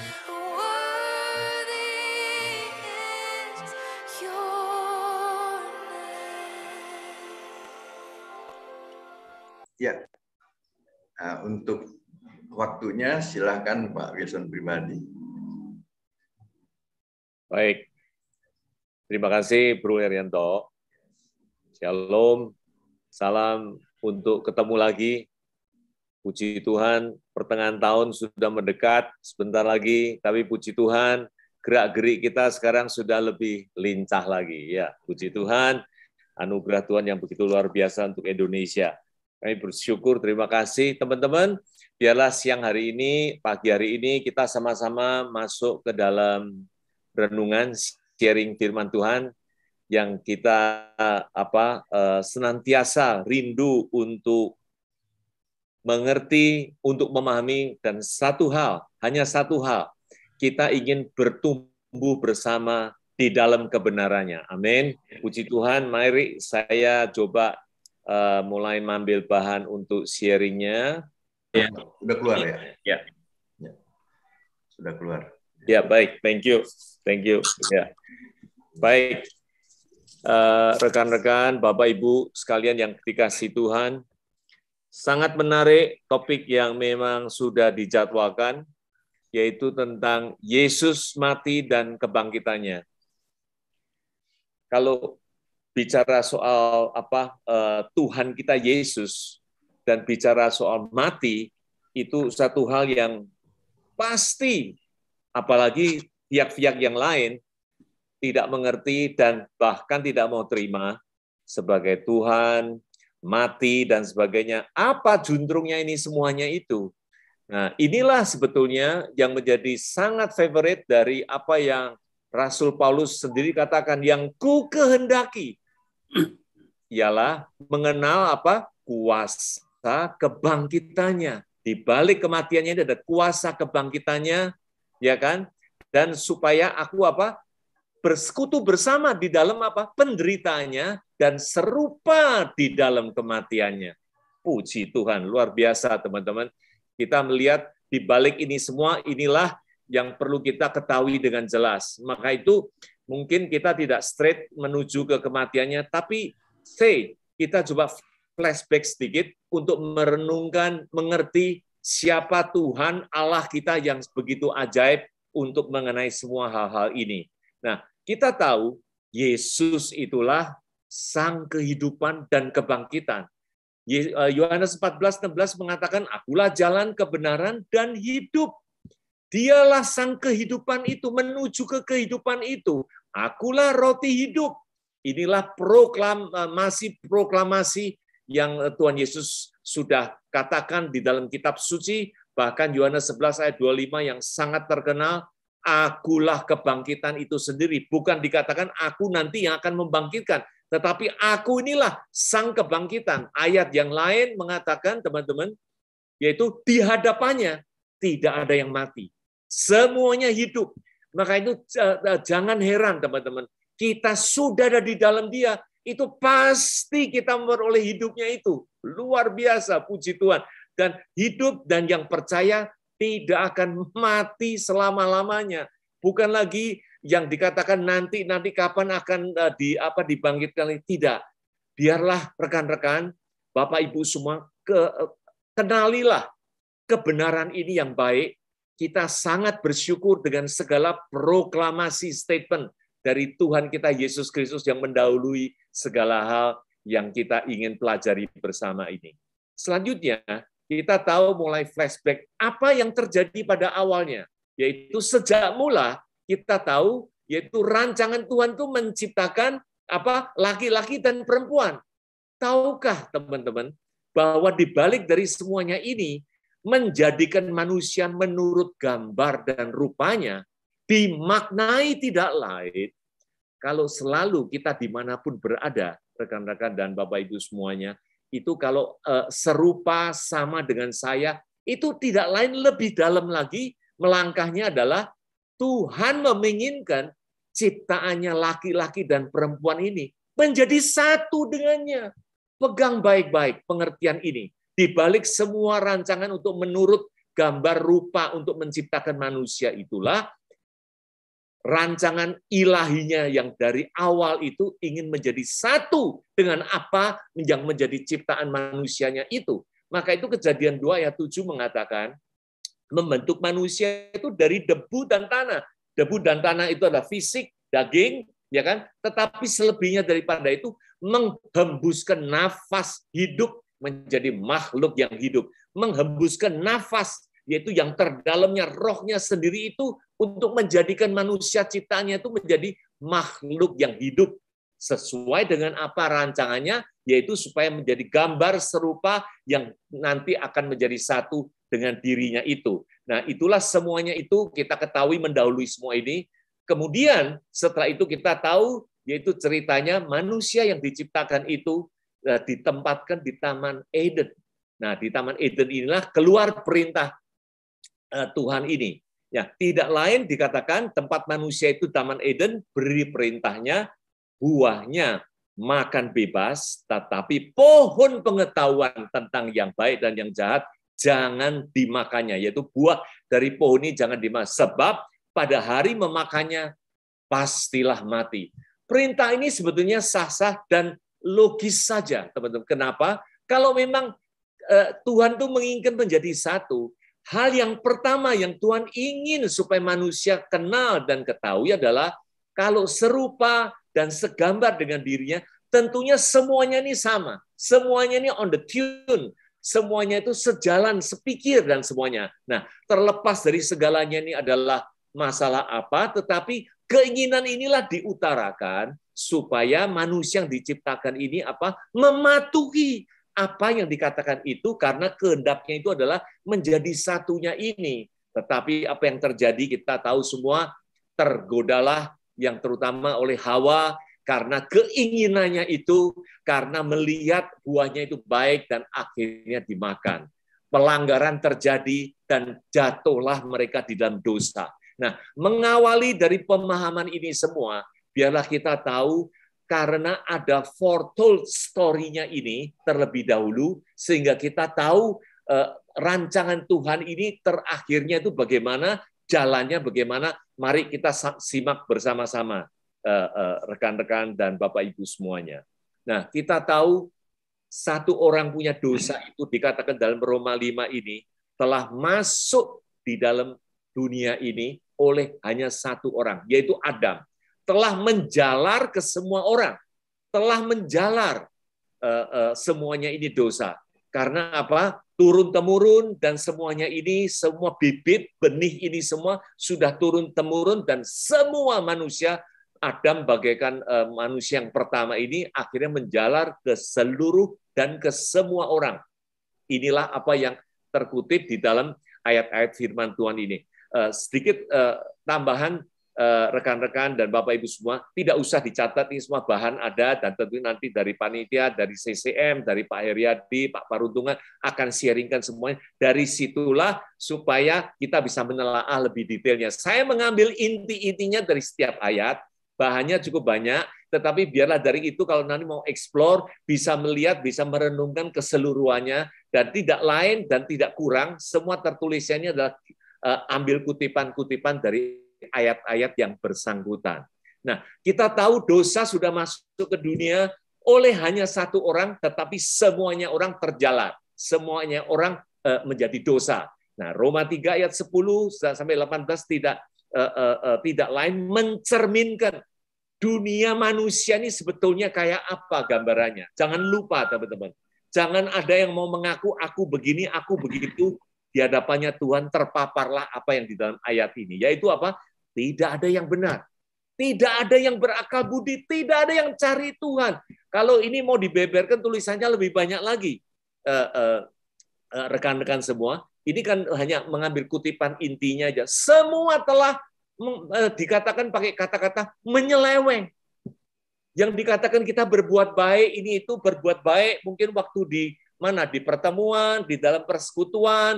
Worthy is your name. Ya, untuk waktunya silakan Pak Wilson pribadi. Baik, terima kasih Bro Herianto. Shalom, salam untuk ketemu lagi. Puji Tuhan, pertengahan tahun sudah mendekat, sebentar lagi, tapi puji Tuhan, gerak-gerik kita sekarang sudah lebih lincah lagi. Ya, puji Tuhan, anugerah Tuhan yang begitu luar biasa untuk Indonesia. Kami bersyukur, terima kasih teman-teman. Biarlah siang hari ini, pagi hari ini, kita sama-sama masuk ke dalam renungan, sharing firman Tuhan, yang kita senantiasa rindu untuk mengerti, untuk memahami, dan hanya satu hal, kita ingin bertumbuh bersama di dalam kebenarannya. Amin. Puji Tuhan, mari saya coba mulai mengambil bahan untuk sharingnya. Ya, sudah keluar ya? Ya. Ya. Sudah keluar. Ya, baik. Thank you. Ya. Baik. Rekan-rekan, Bapak Ibu sekalian yang dikasihi Tuhan, sangat menarik topik yang memang sudah dijadwalkan, yaitu tentang Yesus mati dan kebangkitannya. Kalau bicara soal Tuhan kita Yesus dan bicara soal mati, itu satu hal yang pasti, apalagi pihak-pihak yang lain tidak mengerti dan bahkan tidak mau terima sebagai Tuhan, mati, dan sebagainya. Apa juntrungnya ini semuanya itu? Nah, inilah sebetulnya yang menjadi sangat favorite dari apa yang Rasul Paulus sendiri katakan, yang ku kehendaki ialah mengenal kuasa kebangkitannya. Di balik kematiannya ini ada kuasa kebangkitannya, ya kan? Dan supaya aku bersekutu bersama di dalam penderitaannya dan serupa di dalam kematiannya. Puji Tuhan, luar biasa teman-teman. Kita melihat di balik ini semua, inilah yang perlu kita ketahui dengan jelas. Maka itu mungkin kita tidak straight menuju ke kematiannya, tapi kita coba flashback sedikit untuk merenungkan, mengerti siapa Tuhan Allah kita yang begitu ajaib untuk mengenai semua hal-hal ini. Nah, kita tahu Yesus itulah sang kehidupan dan kebangkitan. Yohanes 14:16 mengatakan, akulah jalan, kebenaran, dan hidup. Dialah sang kehidupan itu, menuju ke kehidupan itu. Akulah roti hidup. Inilah proklamasi yang Tuhan Yesus sudah katakan di dalam kitab suci, bahkan Yohanes 11 ayat 25 yang sangat terkenal, akulah kebangkitan itu sendiri. Bukan dikatakan aku nanti yang akan membangkitkan, tetapi aku inilah sang kebangkitan. Ayat yang lain mengatakan, teman-teman, yaitu di hadapannya tidak ada yang mati. Semuanya hidup. Maka itu jangan heran, teman-teman. Kita sudah ada di dalam Dia, itu pasti kita memperoleh hidupnya itu. Luar biasa, puji Tuhan. Dan hidup dan yang percaya tidak akan mati selama-lamanya. Bukan lagi yang dikatakan nanti kapan akan dibangkitkan. Tidak. Biarlah rekan-rekan, Bapak Ibu semua, kenalilah kebenaran ini yang baik. Kita sangat bersyukur dengan segala proklamasi statement dari Tuhan kita Yesus Kristus yang mendahului segala hal yang kita ingin pelajari bersama ini. Selanjutnya, kita tahu mulai flashback apa yang terjadi pada awalnya, yaitu sejak mula kita tahu, yaitu rancangan Tuhan itu menciptakan laki-laki dan perempuan. Tahukah teman-teman bahwa di balik dari semuanya ini menjadikan manusia menurut gambar dan rupanya dimaknai tidak lain kalau selalu kita dimanapun berada, rekan-rekan dan Bapak Ibu semuanya, itu kalau serupa sama dengan saya, itu tidak lain lebih dalam lagi, melangkahnya adalah Tuhan menginginkan ciptaannya laki-laki dan perempuan ini menjadi satu dengannya. Pegang baik-baik pengertian ini. Di balik semua rancangan untuk menurut gambar rupa untuk menciptakan manusia itulah rancangan ilahinya yang dari awal itu ingin menjadi satu dengan apa yang menjadi ciptaan manusianya itu. Maka itu Kejadian 2 ayat 7 mengatakan, membentuk manusia itu dari debu dan tanah. Debu dan tanah itu adalah fisik, daging, ya kan? Tetapi selebihnya daripada itu menghembuskan nafas hidup menjadi makhluk yang hidup. Menghembuskan nafas, yaitu yang terdalamnya rohnya sendiri itu untuk menjadikan manusia ciptaannya itu menjadi makhluk yang hidup sesuai dengan apa rancangannya, yaitu supaya menjadi gambar serupa yang nanti akan menjadi satu dengan dirinya itu. Nah, itulah semuanya itu kita ketahui mendahului semua ini. Kemudian setelah itu kita tahu, yaitu ceritanya manusia yang diciptakan itu ditempatkan di Taman Eden. Nah, di Taman Eden inilah keluar perintah Tuhan ini. Ya, tidak lain dikatakan tempat manusia itu Taman Eden, beri perintahnya, buahnya makan bebas, tetapi pohon pengetahuan tentang yang baik dan yang jahat jangan dimakannya, yaitu buah dari pohon ini jangan dimakan, sebab pada hari memakannya pastilah mati. Perintah ini sebetulnya sah-sah dan logis saja, teman-teman. Kenapa? Kalau memang Tuhan itu menginginkan menjadi satu, hal yang pertama yang Tuhan ingin supaya manusia kenal dan ketahui adalah kalau serupa dan segambar dengan dirinya, tentunya semuanya ini sama. Semuanya ini on the tune. Semuanya itu sejalan, sepikir, dan semuanya. Nah, terlepas dari segalanya ini adalah masalah apa, tetapi keinginan inilah diutarakan supaya manusia yang diciptakan ini mematuhi apa yang dikatakan itu, karena kehendaknya itu adalah menjadi satunya ini. Tetapi apa yang terjadi kita tahu semua, tergodalah yang terutama oleh Hawa karena keinginannya itu, karena melihat buahnya itu baik dan akhirnya dimakan. Pelanggaran terjadi dan jatuhlah mereka di dalam dosa. Nah, mengawali dari pemahaman ini semua, biarlah kita tahu karena ada foretold story-nya ini terlebih dahulu, sehingga kita tahu rancangan Tuhan ini terakhirnya itu bagaimana, jalannya bagaimana. Mari kita simak bersama-sama, rekan-rekan dan Bapak Ibu semuanya. Nah, kita tahu satu orang punya dosa itu dikatakan dalam Roma 5 ini telah masuk di dalam dunia ini oleh hanya satu orang, yaitu Adam. Telah menjalar ke semua orang, telah menjalar semuanya ini dosa. Karena apa? Turun-temurun, dan semuanya ini, semua bibit, benih ini semua sudah turun-temurun, dan semua manusia, Adam bagaikan manusia yang pertama ini, akhirnya menjalar ke seluruh dan ke semua orang. Inilah apa yang terkutip di dalam ayat-ayat firman Tuhan ini. Sedikit tambahan, rekan-rekan dan Bapak Ibu semua, tidak usah dicatat, ini semua bahan ada, dan tentu nanti dari panitia, dari CCM, dari Pak Heriadi, Pak Paruntungan akan sharingkan semuanya. Dari situlah supaya kita bisa menelaah lebih detailnya. Saya mengambil inti-intinya dari setiap ayat, bahannya cukup banyak, tetapi biarlah dari itu kalau nanti mau explore, bisa melihat, bisa merenungkan keseluruhannya, dan tidak lain dan tidak kurang, semua tertulisannya adalah ambil kutipan-kutipan dari ayat-ayat yang bersangkutan. Nah, kita tahu dosa sudah masuk ke dunia oleh hanya satu orang, tetapi semuanya orang terjalar. Semuanya orang menjadi dosa. Nah, Roma 3 ayat 10 sampai 18 tidak lain mencerminkan dunia manusia ini sebetulnya kayak apa gambarannya. Jangan lupa, teman-teman. Jangan ada yang mau mengaku aku begini, aku begitu. Di hadapannya Tuhan terpaparlah apa yang di dalam ayat ini. Yaitu apa? Tidak ada yang benar. Tidak ada yang berakal budi. Tidak ada yang cari Tuhan. Kalau ini mau dibeberkan tulisannya lebih banyak lagi. Rekan-rekan semua, ini kan hanya mengambil kutipan intinya aja. Semua telah dikatakan pakai kata-kata menyeleweng. Yang dikatakan kita berbuat baik, ini itu berbuat baik mungkin waktu di mana, di pertemuan, di dalam persekutuan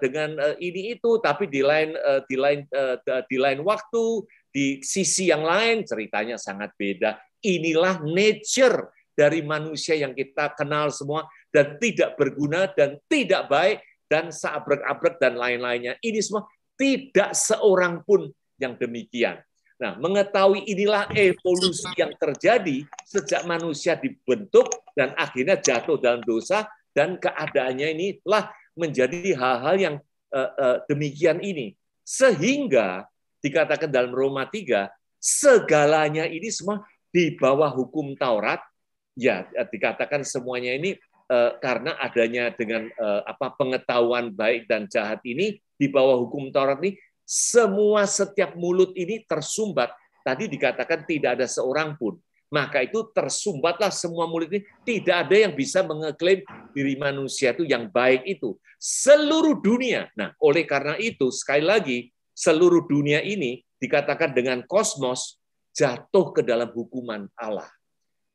dengan ini itu, tapi di lain waktu, di sisi yang lain ceritanya sangat beda. Inilah nature dari manusia yang kita kenal semua, dan tidak berguna dan tidak baik. dan seabrek-abrek dan lain-lainnya. Ini semua tidak seorang pun yang demikian. Nah, mengetahui inilah evolusi yang terjadi sejak manusia dibentuk dan akhirnya jatuh dalam dosa, dan keadaannya inilah menjadi hal-hal yang demikian ini. Sehingga dikatakan dalam Roma 3, segalanya ini semua di bawah hukum Taurat. Ya, dikatakan semuanya ini karena adanya dengan pengetahuan baik dan jahat ini di bawah hukum Taurat ini, semua setiap mulut ini tersumbat. Tadi dikatakan tidak ada seorang pun. Maka itu tersumbatlah semua mulut ini. Tidak ada yang bisa mengeklaim diri manusia itu yang baik itu. Seluruh dunia. Nah, oleh karena itu, sekali lagi, seluruh dunia ini dikatakan dengan kosmos jatuh ke dalam hukuman Allah.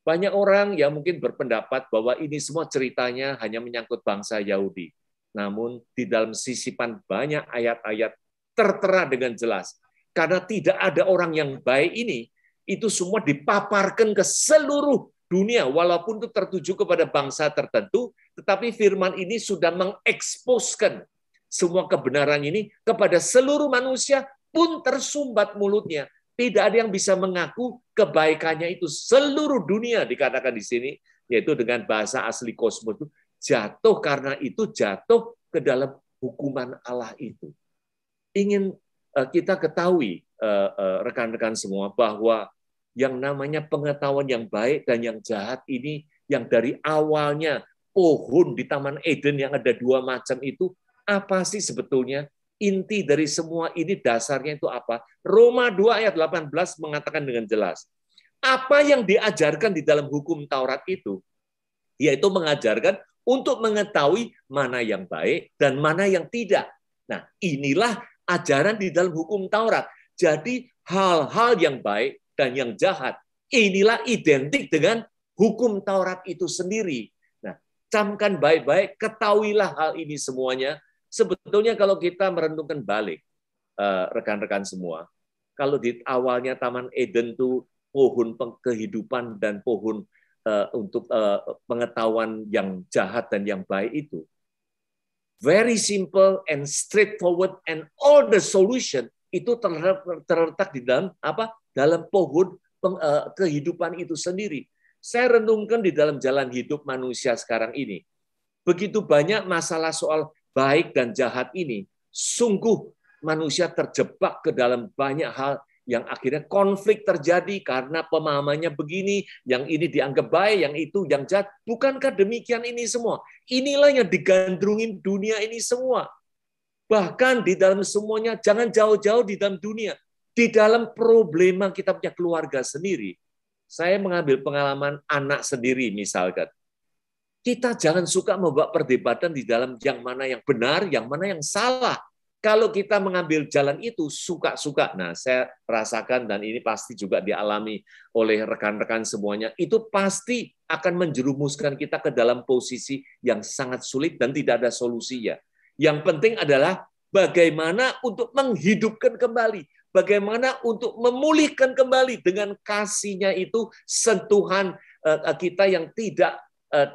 Banyak orang yang mungkin berpendapat bahwa ini semua ceritanya hanya menyangkut bangsa Yahudi. Namun di dalam sisipan banyak ayat-ayat tertera dengan jelas. Karena tidak ada orang yang baik ini, itu semua dipaparkan ke seluruh dunia, walaupun itu tertuju kepada bangsa tertentu, tetapi firman ini sudah mengeksposkan semua kebenaran ini kepada seluruh manusia, pun tersumbat mulutnya. Tidak ada yang bisa mengaku kebaikannya itu. Seluruh dunia dikatakan di sini, yaitu dengan bahasa asli kosmos itu, jatuh karena itu jatuh ke dalam hukuman Allah itu. Ingin kita ketahui, rekan-rekan semua, bahwa yang namanya pengetahuan yang baik dan yang jahat ini, yang dari awalnya pohon di Taman Eden yang ada 2 macam itu, apa sih sebetulnya? Inti dari semua ini dasarnya itu apa? Roma 2 ayat 18 mengatakan dengan jelas. Apa yang diajarkan di dalam hukum Taurat itu, yaitu mengajarkan untuk mengetahui mana yang baik dan mana yang tidak. Nah, inilah ajaran di dalam hukum Taurat. Jadi hal-hal yang baik dan yang jahat, inilah identik dengan hukum Taurat itu sendiri. Nah, camkan baik-baik, ketahuilah hal ini semuanya. Sebetulnya kalau kita merenungkan balik, rekan-rekan semua, kalau di awalnya Taman Eden itu pohon kehidupan dan pohon untuk pengetahuan yang jahat dan yang baik itu, very simple and straightforward, and all the solution itu terletak di dalam apa? Dalam pohon kehidupan itu sendiri. Saya renungkan di dalam jalan hidup manusia sekarang ini. Begitu banyak masalah soal baik dan jahat ini, sungguh manusia terjebak ke dalam banyak hal yang akhirnya konflik terjadi karena pemahamannya begini, yang ini dianggap baik, yang itu yang jahat. Bukankah demikian ini semua? Inilah yang digandrungin dunia ini semua. Bahkan di dalam semuanya, jangan jauh-jauh di dalam dunia. Di dalam problema kita punya keluarga sendiri. Saya mengambil pengalaman anak sendiri misalkan. Kita jangan suka membawa perdebatan di dalam yang mana yang benar, yang mana yang salah. Kalau kita mengambil jalan itu suka-suka, nah saya rasakan dan ini pasti juga dialami oleh rekan-rekan semuanya, itu pasti akan menjerumuskan kita ke dalam posisi yang sangat sulit dan tidak ada solusinya. Yang penting adalah bagaimana untuk menghidupkan kembali, bagaimana untuk memulihkan kembali dengan kasih-Nya itu, sentuhan kita yang tidak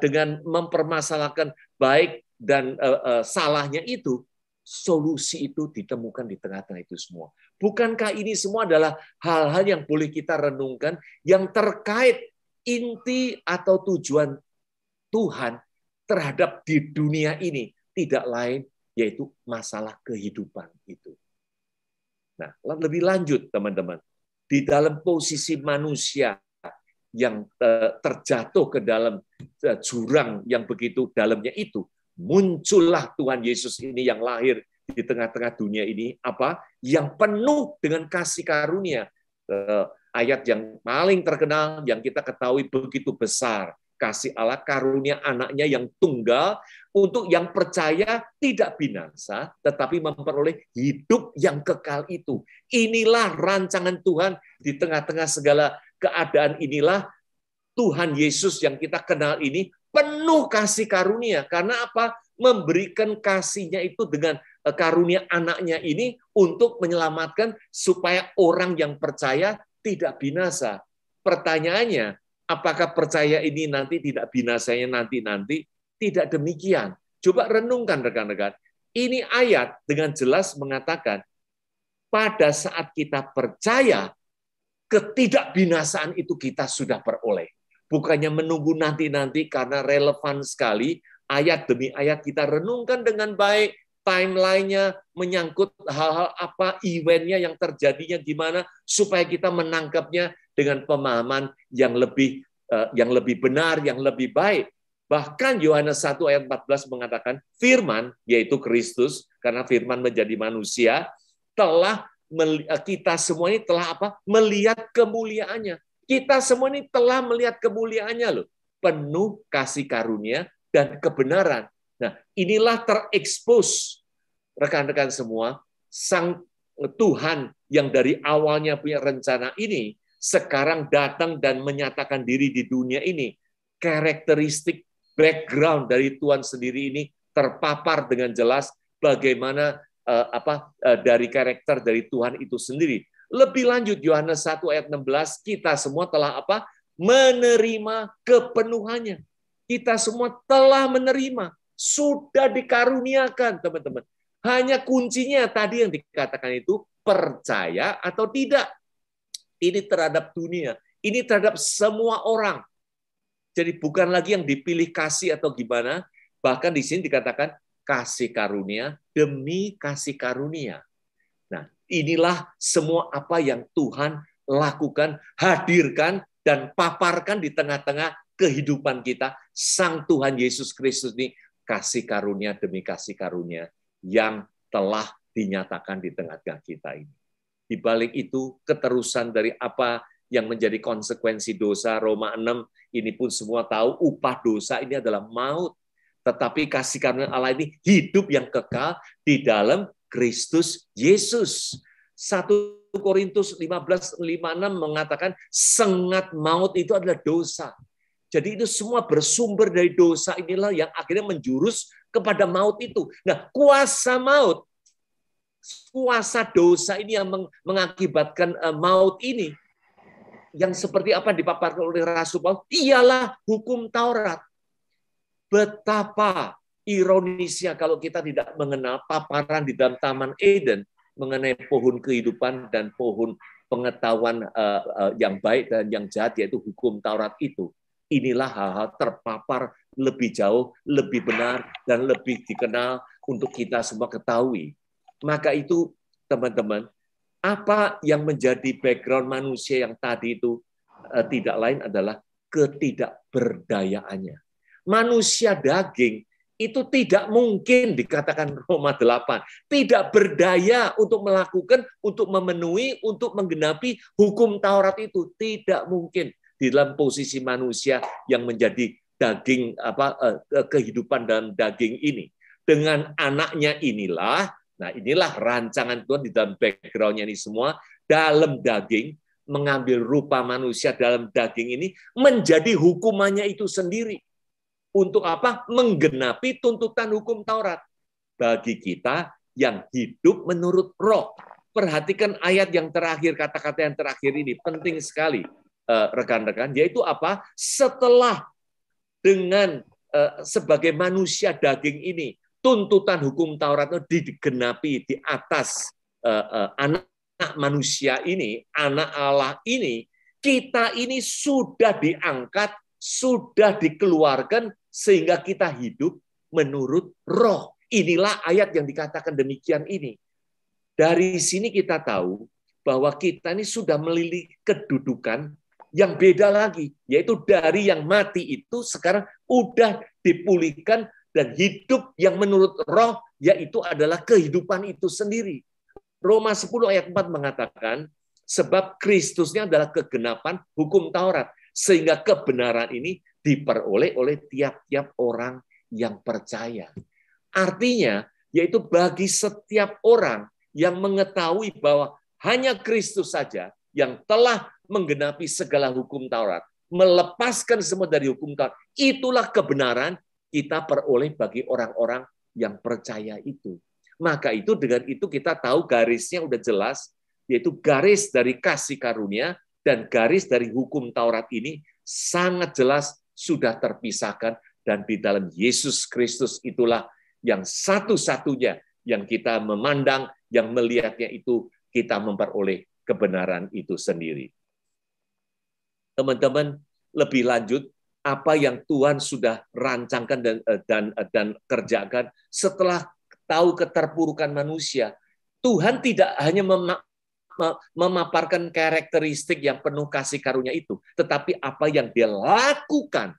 dengan mempermasalahkan baik dan salahnya itu, solusi itu ditemukan di tengah-tengah itu semua. Bukankah ini semua adalah hal-hal yang boleh kita renungkan yang terkait inti atau tujuan Tuhan terhadap di dunia ini, tidak lain yaitu masalah kehidupan itu. Nah, lebih lanjut teman-teman, di dalam posisi manusia yang terjatuh ke dalam jurang yang begitu dalamnya itu, muncullah Tuhan Yesus ini yang lahir di tengah-tengah dunia ini, apa? Yang penuh dengan kasih karunia. Ayat yang paling terkenal yang kita ketahui, begitu besar kasih Allah, karunia anaknya yang tunggal untuk yang percaya tidak binasa tetapi memperoleh hidup yang kekal itu. Inilah rancangan Tuhan di tengah-tengah segala keadaan. Inilah Tuhan Yesus yang kita kenal ini penuh kasih karunia. Karena apa? Memberikan kasih-Nya itu dengan karunia anaknya ini untuk menyelamatkan supaya orang yang percaya tidak binasa. Pertanyaannya, apakah percaya ini nanti tidak binasanya nanti-nanti? Tidak demikian. Coba renungkan rekan-rekan. ini ayat dengan jelas mengatakan pada saat kita percaya, ketidakbinasaan itu kita sudah peroleh. Bukannya menunggu nanti-nanti karena relevan sekali, ayat demi ayat kita renungkan dengan baik, timeline-nya menyangkut hal-hal apa, eventnya yang terjadinya gimana, supaya kita menangkapnya dengan pemahaman yang lebih benar, yang lebih baik. Bahkan Yohanes 1 ayat 14 mengatakan, firman, yaitu Kristus, karena firman menjadi manusia, kita semua ini telah melihat kemuliaannya. Kita semua ini telah melihat kemuliaannya loh, penuh kasih karunia dan kebenaran. Nah, inilah terekspos rekan-rekan semua, Sang Tuhan yang dari awalnya punya rencana ini sekarang datang dan menyatakan diri di dunia ini. Karakteristik background dari Tuhan sendiri ini terpapar dengan jelas bagaimana dari karakter dari Tuhan itu sendiri. Lebih lanjut Yohanes 1 ayat 16, kita semua telah menerima kepenuhannya. Kita semua telah menerima, sudah dikaruniakan, teman-teman. Hanya kuncinya tadi yang dikatakan itu percaya atau tidak. Ini terhadap dunia, ini terhadap semua orang. Jadi bukan lagi yang dipilih kasih atau gimana, bahkan di sini dikatakan kasih karunia demi kasih karunia. Nah, inilah semua apa yang Tuhan lakukan, hadirkan, dan paparkan di tengah-tengah kehidupan kita. Sang Tuhan Yesus Kristus ini kasih karunia demi kasih karunia yang telah dinyatakan di tengah-tengah kita ini. Di balik itu, keterusan dari apa yang menjadi konsekuensi dosa, Roma 6, ini pun semua tahu, upah dosa ini adalah maut. Tetapi kasih karunia Allah ini hidup yang kekal di dalam Kristus Yesus. 1 Korintus 15:56 mengatakan sengat maut itu adalah dosa. Jadi itu semua bersumber dari dosa inilah yang akhirnya menjurus kepada maut itu. Nah, kuasa maut, kuasa dosa ini yang mengakibatkan maut ini, yang seperti apa dipaparkan oleh Rasul Paulus, ialah hukum Taurat. Betapa ironisnya kalau kita tidak mengenal paparan di dalam Taman Eden mengenai pohon kehidupan dan pohon pengetahuan yang baik dan yang jahat, yaitu hukum Taurat itu. Inilah hal-hal terpapar lebih jauh, lebih benar, dan lebih dikenal untuk kita semua ketahui. Maka itu, teman-teman, apa yang menjadi background manusia yang tadi itu tidak lain adalah ketidakberdayaannya. Manusia daging itu tidak mungkin, dikatakan Roma 8, tidak berdaya untuk melakukan, untuk memenuhi, untuk menggenapi hukum Taurat itu. Tidak mungkin di dalam posisi manusia yang menjadi daging, kehidupan dalam daging ini. Dengan anaknya inilah, nah inilah rancangan Tuhan di dalam background-nya ini semua, dalam daging, mengambil rupa manusia dalam daging ini, menjadi hukumannya itu sendiri. Untuk apa? Menggenapi tuntutan hukum Taurat bagi kita yang hidup menurut roh. Perhatikan ayat yang terakhir, kata-kata yang terakhir ini penting sekali, rekan-rekan, yaitu apa? Setelah dengan sebagai manusia daging ini, tuntutan hukum Taurat itu digenapi di atas anak manusia ini, anak Allah ini, kita ini sudah diangkat, sudah dikeluarkan, sehingga kita hidup menurut roh. Inilah ayat yang dikatakan demikian ini. Dari sini kita tahu bahwa kita ini sudah memiliki kedudukan yang beda lagi, yaitu dari yang mati itu sekarang udah dipulihkan dan hidup yang menurut roh, yaitu adalah kehidupan itu sendiri. Roma 10 ayat 4 mengatakan, sebab Kristusnya adalah kegenapan hukum Taurat, sehingga kebenaran ini diperoleh oleh tiap-tiap orang yang percaya. Artinya, yaitu bagi setiap orang yang mengetahui bahwa hanya Kristus saja yang telah menggenapi segala hukum Taurat, melepaskan semua dari hukum Taurat, itulah kebenaran kita peroleh bagi orang-orang yang percaya itu. Maka itu dengan itu kita tahu garisnya udah jelas, yaitu garis dari kasih karunia dan garis dari hukum Taurat ini sangat jelas sudah terpisahkan, dan di dalam Yesus Kristus itulah yang satu-satunya yang kita memandang, yang melihatnya itu kita memperoleh kebenaran itu sendiri. Teman-teman, lebih lanjut, apa yang Tuhan sudah rancangkan dan kerjakan setelah tahu keterpurukan manusia, Tuhan tidak hanya memaparkan karakteristik yang penuh kasih karunia itu, tetapi apa yang Dia lakukan.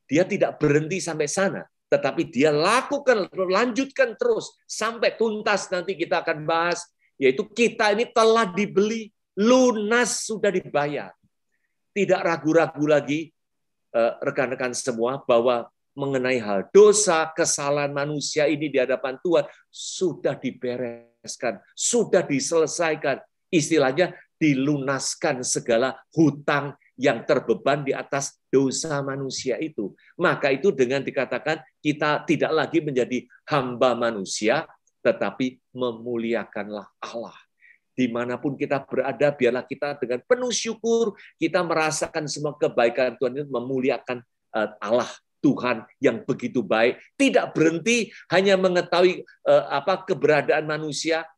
Dia tidak berhenti sampai sana, tetapi Dia lakukan, lanjutkan terus sampai tuntas. Nanti kita akan bahas, yaitu kita ini telah dibeli, lunas, sudah dibayar. Tidak ragu-ragu lagi, rekan-rekan semua, bahwa mengenai hal dosa, kesalahan manusia ini di hadapan Tuhan sudah dibereskan, sudah diselesaikan. Istilahnya dilunaskan segala hutang yang terbeban di atas dosa manusia itu. Maka itu dengan dikatakan kita tidak lagi menjadi hamba manusia, tetapi memuliakanlah Allah. Dimanapun kita berada, biarlah kita dengan penuh syukur, kita merasakan semua kebaikan Tuhan itu, memuliakan Allah, Tuhan yang begitu baik. Tidak berhenti hanya mengetahui keberadaan manusia.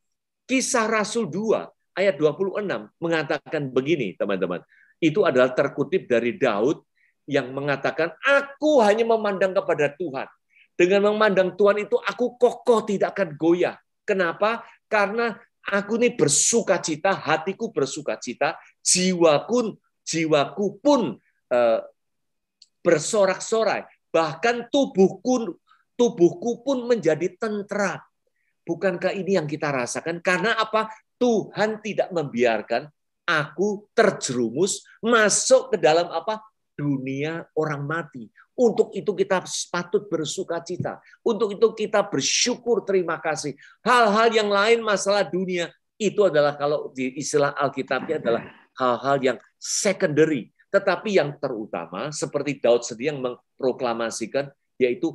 Kisah Rasul 2 ayat 26 mengatakan begini, teman-teman. Itu adalah terkutip dari Daud yang mengatakan, aku hanya memandang kepada Tuhan. Dengan memandang Tuhan itu, aku kokoh, tidak akan goyah. Kenapa? Karena aku ini bersukacita, hatiku bersukacita, jiwaku pun bersorak-sorai. Bahkan tubuhku pun menjadi tentram. Bukankah ini yang kita rasakan? Karena apa? Tuhan tidak membiarkan aku terjerumus masuk ke dalam dunia orang mati. Untuk itu kita patut bersukacita. Untuk itu kita bersyukur, terima kasih. Hal-hal yang lain, masalah dunia, itu adalah, kalau di istilah Alkitabnya, adalah hal-hal yang secondary. Tetapi yang terutama, seperti Daud sendiri yang memproklamasikan, yaitu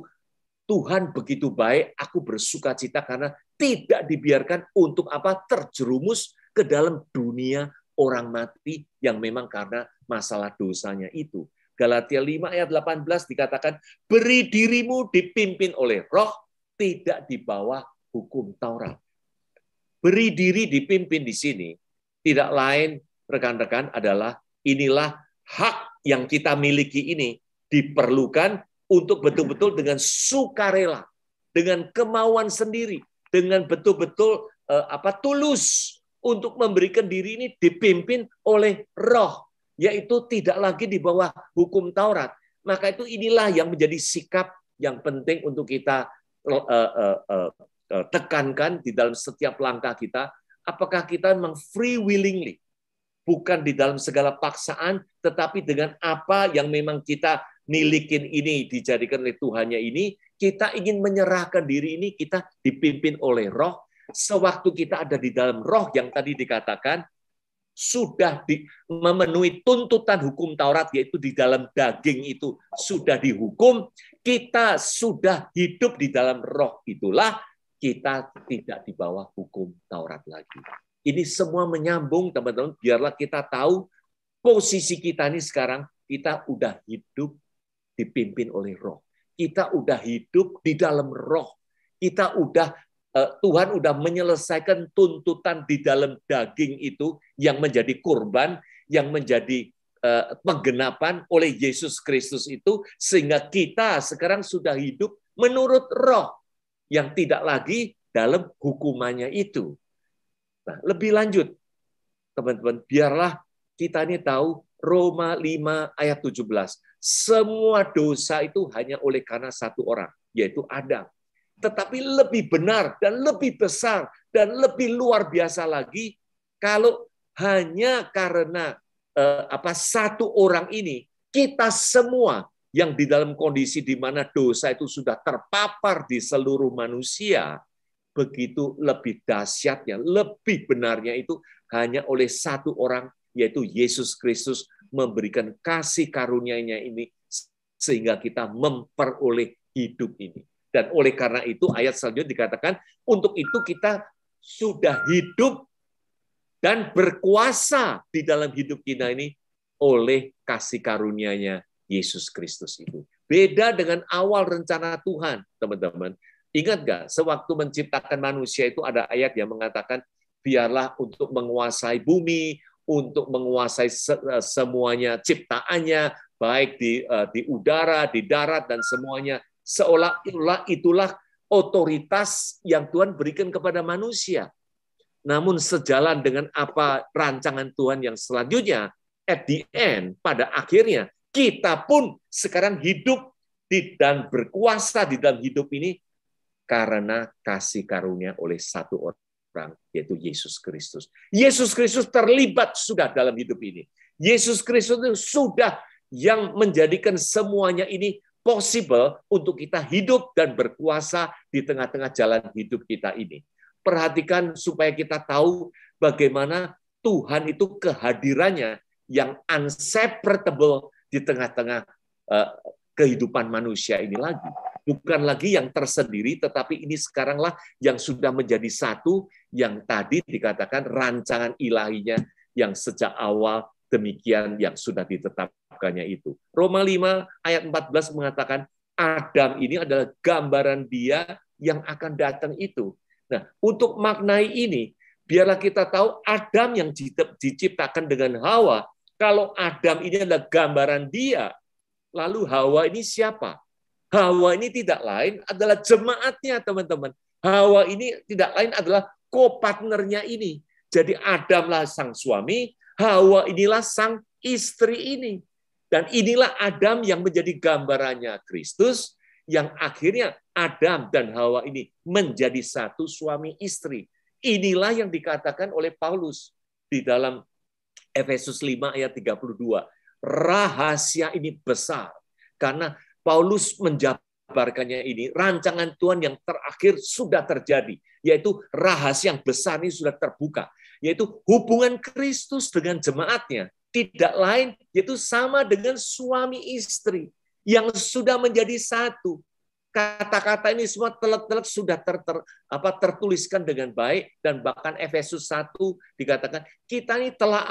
Tuhan begitu baik, aku bersukacita karena tidak dibiarkan untuk terjerumus ke dalam dunia orang mati yang memang karena masalah dosanya itu. Galatia 5 ayat 18 dikatakan, beri dirimu dipimpin oleh Roh, tidak di bawah hukum Taurat. Beri diri dipimpin di sini tidak lain, rekan-rekan, adalah inilah hak yang kita miliki ini diperlukan untuk betul-betul dengan sukarela, dengan kemauan sendiri, dengan betul-betul tulus untuk memberikan diri ini dipimpin oleh Roh, yaitu tidak lagi di bawah hukum Taurat. Maka itu inilah yang menjadi sikap yang penting untuk kita tekankan di dalam setiap langkah kita. Apakah kita memang free willingly, bukan di dalam segala paksaan, tetapi dengan apa yang memang kita milikin ini, dijadikan oleh Tuhannya ini, kita ingin menyerahkan diri ini, kita dipimpin oleh Roh. Sewaktu kita ada di dalam Roh yang tadi dikatakan, sudah memenuhi tuntutan hukum Taurat, yaitu di dalam daging itu sudah dihukum, kita sudah hidup di dalam Roh, itulah kita tidak di bawah hukum Taurat lagi. Ini semua menyambung, teman-teman, biarlah kita tahu posisi kita ini sekarang, kita udah hidup dipimpin oleh Roh. Kita udah hidup di dalam Roh. Kita udah Tuhan udah menyelesaikan tuntutan di dalam daging itu yang menjadi kurban, yang menjadi penggenapan oleh Yesus Kristus itu, sehingga kita sekarang sudah hidup menurut Roh yang tidak lagi dalam hukumannya itu. Nah, lebih lanjut, teman-teman, biarlah kita ini tahu Roma 5 ayat 17. Semua dosa itu hanya oleh karena satu orang, yaitu Adam. Tetapi lebih benar dan lebih besar dan lebih luar biasa lagi kalau hanya karena satu orang ini, kita semua yang di dalam kondisi di mana dosa itu sudah terpapar di seluruh manusia, begitu lebih dahsyatnya, lebih benarnya itu hanya oleh satu orang, yaitu Yesus Kristus memberikan kasih karunia-Nya ini sehingga kita memperoleh hidup ini. Dan oleh karena itu ayat selanjutnya dikatakan, untuk itu kita sudah hidup dan berkuasa di dalam hidup kita ini oleh kasih karunia-Nya Yesus Kristus itu. Beda dengan awal rencana Tuhan, teman-teman. Ingat nggak, sewaktu menciptakan manusia itu ada ayat yang mengatakan, biarlah untuk menguasai bumi, untuk menguasai semuanya ciptaannya, baik di udara, di darat, dan semuanya. Seolah-olah itulah otoritas yang Tuhan berikan kepada manusia. Namun sejalan dengan apa rancangan Tuhan yang selanjutnya, at the end, pada akhirnya, kita pun sekarang hidup dan berkuasa di dalam hidup ini karena kasih karunia oleh satu orang, yaitu Yesus Kristus. Yesus Kristus terlibat sudah dalam hidup ini. Yesus Kristus itu sudah yang menjadikan semuanya ini possible untuk kita hidup dan berkuasa di tengah-tengah jalan hidup kita ini. Perhatikan supaya kita tahu bagaimana Tuhan itu kehadirannya yang unseparable di tengah-tengah kehidupan manusia ini lagi. Bukan lagi yang tersendiri, tetapi ini sekaranglah yang sudah menjadi satu, yang tadi dikatakan rancangan ilahinya yang sejak awal demikian yang sudah ditetapkannya itu. Roma 5 ayat 14 mengatakan, Adam ini adalah gambaran Dia yang akan datang itu. Nah, untuk maknai ini, biarlah kita tahu Adam yang diciptakan dengan Hawa. Kalau Adam ini adalah gambaran Dia, lalu Hawa ini siapa? Hawa ini tidak lain adalah jemaatnya, teman-teman. Hawa ini tidak lain adalah co-partnernya ini. Jadi Adamlah sang suami, Hawa inilah sang istri ini. Dan inilah Adam yang menjadi gambarannya Kristus, yang akhirnya Adam dan Hawa ini menjadi satu suami istri. Inilah yang dikatakan oleh Paulus di dalam Efesus 5 ayat 32. Rahasia ini besar. Karena Paulus menjabarkannya ini, rancangan Tuhan yang terakhir sudah terjadi, yaitu rahasia yang besar ini sudah terbuka, yaitu hubungan Kristus dengan jemaatnya, tidak lain, yaitu sama dengan suami istri, yang sudah menjadi satu. Kata-kata ini semua telak-telak sudah tertuliskan dengan baik, dan bahkan Efesus 1 dikatakan, kita ini telah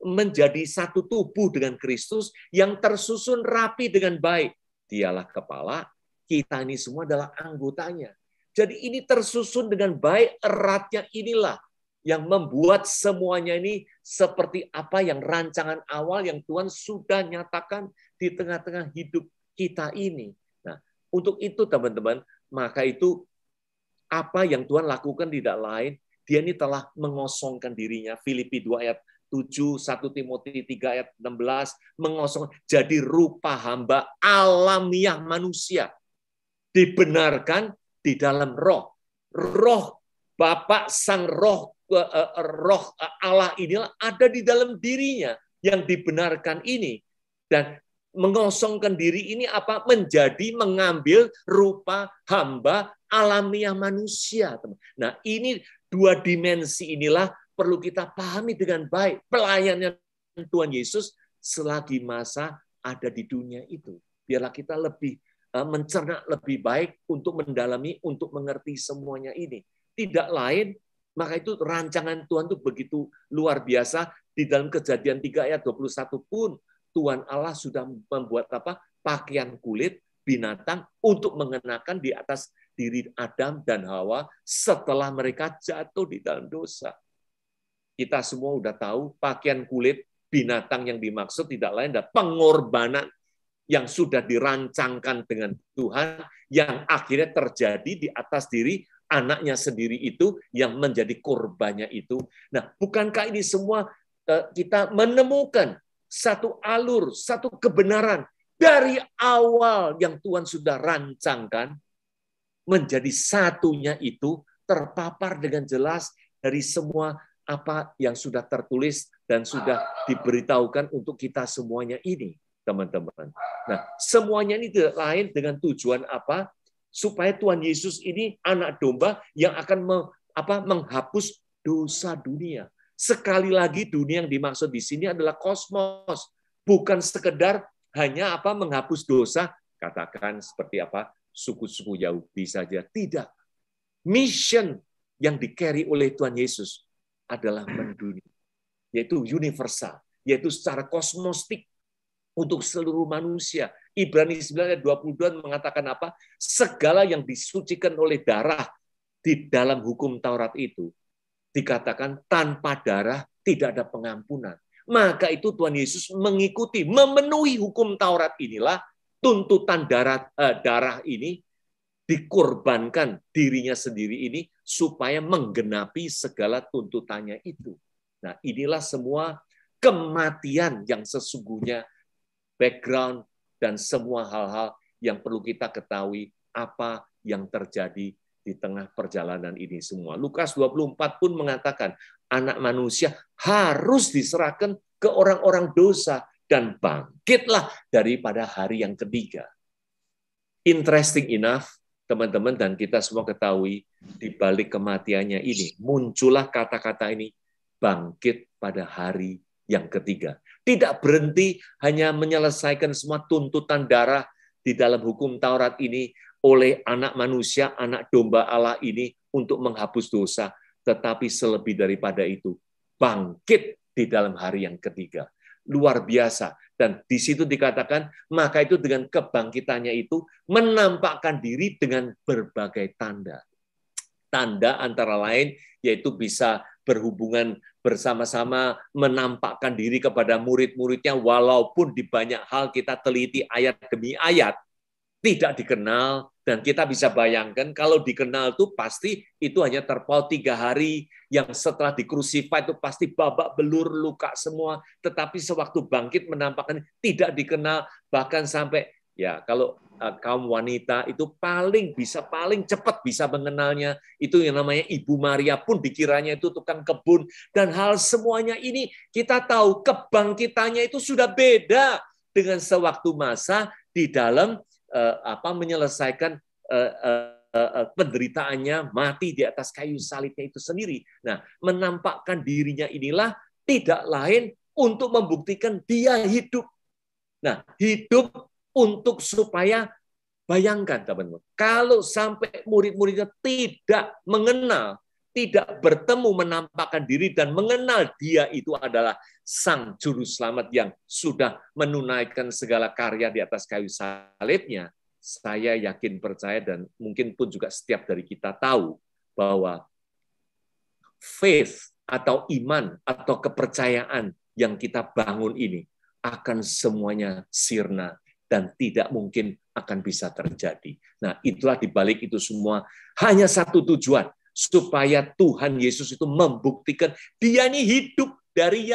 menjadi satu tubuh dengan Kristus yang tersusun rapi dengan baik. Dialah kepala, kita ini semua adalah anggotanya. Jadi ini tersusun dengan baik, eratnya inilah yang membuat semuanya ini seperti apa yang rancangan awal yang Tuhan sudah nyatakan di tengah-tengah hidup kita ini. Nah, untuk itu teman-teman, maka itu apa yang Tuhan lakukan tidak lain, Dia ini telah mengosongkan dirinya. Filipi 2 ayat 7, 1 Timotius 3 ayat 16, mengosong jadi rupa hamba alamiah manusia. Dibenarkan di dalam roh. Roh Bapa sang roh Allah inilah ada di dalam dirinya yang dibenarkan ini. Dan mengosongkan diri ini menjadi mengambil rupa hamba alamiah manusia. Nah, ini dua dimensi inilah perlu kita pahami dengan baik. Pelayanan Tuhan Yesus selagi masa ada di dunia itu. Biarlah kita lebih mencerna lebih baik untuk mendalami, untuk mengerti semuanya ini. Tidak lain, maka itu rancangan Tuhan itu begitu luar biasa. Di dalam Kejadian 3 ayat 21 pun, Tuhan Allah sudah membuat pakaian kulit binatang untuk mengenakan di atas diri Adam dan Hawa setelah mereka jatuh di dalam dosa. Kita semua udah tahu pakaian kulit binatang yang dimaksud tidak lain adalah pengorbanan yang sudah dirancangkan dengan Tuhan yang akhirnya terjadi di atas diri anaknya sendiri itu yang menjadi korbannya itu. Nah, bukankah ini semua kita menemukan satu alur, satu kebenaran dari awal yang Tuhan sudah rancangkan menjadi satunya itu terpapar dengan jelas dari semua apa yang sudah tertulis dan sudah diberitahukan untuk kita semuanya ini, teman-teman. Nah, semuanya ini tidak lain dengan tujuan apa? Supaya Tuhan Yesus ini anak domba yang akan menghapus dosa dunia. Sekali lagi dunia yang dimaksud di sini adalah kosmos, bukan sekedar hanya menghapus dosa, katakan seperti suku-suku Yahudi saja. Tidak. Mission yang di-carry oleh Tuhan Yesus adalah mendunia, yaitu universal, yaitu secara kosmostik. untuk seluruh manusia. Ibrani 9 ayat 22 mengatakan apa? Segala yang disucikan oleh darah di dalam hukum Taurat itu dikatakan tanpa darah tidak ada pengampunan. Maka itu Tuhan Yesus mengikuti, memenuhi hukum Taurat inilah tuntutan darah ini dikorbankan dirinya sendiri ini supaya menggenapi segala tuntutannya itu. Nah, inilah semua kematian yang sesungguhnya, background dan semua hal-hal yang perlu kita ketahui apa yang terjadi di tengah perjalanan ini semua. Lukas 24 pun mengatakan anak manusia harus diserahkan ke orang-orang dosa dan bangkitlah daripada hari yang ketiga. Interesting enough, teman-teman dan kita semua ketahui, di balik kematiannya ini muncullah kata-kata ini, bangkit pada hari yang ketiga. Tidak berhenti hanya menyelesaikan semua tuntutan darah di dalam hukum Taurat ini oleh anak manusia, anak domba Allah ini untuk menghapus dosa, tetapi selebih daripada itu, bangkit di dalam hari yang ketiga. Luar biasa. Dan di situ dikatakan, maka itu dengan kebangkitannya itu menampakkan diri dengan berbagai tanda. Tanda antara lain yaitu bisa berhubungan bersama-sama, menampakkan diri kepada murid-muridnya, walaupun di banyak hal kita teliti ayat demi ayat, tidak dikenal, dan kita bisa bayangkan kalau dikenal itu pasti itu hanya terpaut 3 hari, yang setelah dikrusified itu pasti babak belur, luka semua, tetapi sewaktu bangkit menampakkan tidak dikenal, bahkan sampai ya kalau kaum wanita itu paling cepat bisa mengenalnya, itu yang namanya Ibu Maria pun dikiranya itu tukang kebun, dan hal semuanya ini kita tahu kebangkitannya itu sudah beda dengan sewaktu masa di dalam menyelesaikan penderitaannya, mati di atas kayu salibnya itu sendiri. Nah, menampakkan dirinya inilah tidak lain untuk membuktikan dia hidup. Nah, hidup untuk supaya, bayangkan teman-teman, kalau sampai murid-muridnya tidak mengenal, tidak bertemu, menampakkan diri dan mengenal dia itu adalah Sang Juru Selamat yang sudah menunaikan segala karya di atas kayu salibnya, saya yakin percaya dan mungkin pun juga setiap dari kita tahu bahwa faith atau iman atau kepercayaan yang kita bangun ini akan semuanya sirna dan tidak mungkin akan bisa terjadi. Nah, itulah dibalik itu semua hanya satu tujuan, supaya Tuhan Yesus itu membuktikan dia ini hidup dari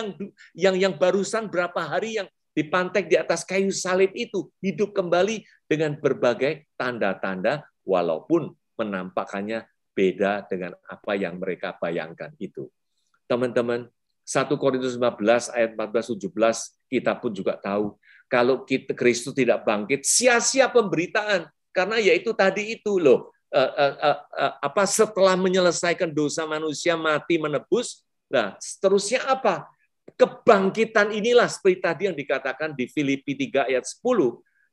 yang barusan berapa hari yang dipantek di atas kayu salib itu, hidup kembali dengan berbagai tanda-tanda, walaupun menampakkannya beda dengan apa yang mereka bayangkan itu. Teman-teman, 1 Korintus 15 ayat 14-17 kita pun juga tahu, kalau Kristus tidak bangkit, sia-sia pemberitaan, karena yaitu tadi itu loh, setelah menyelesaikan dosa manusia, mati menebus, nah seterusnya apa? Kebangkitan inilah seperti tadi yang dikatakan di Filipi 3 ayat 10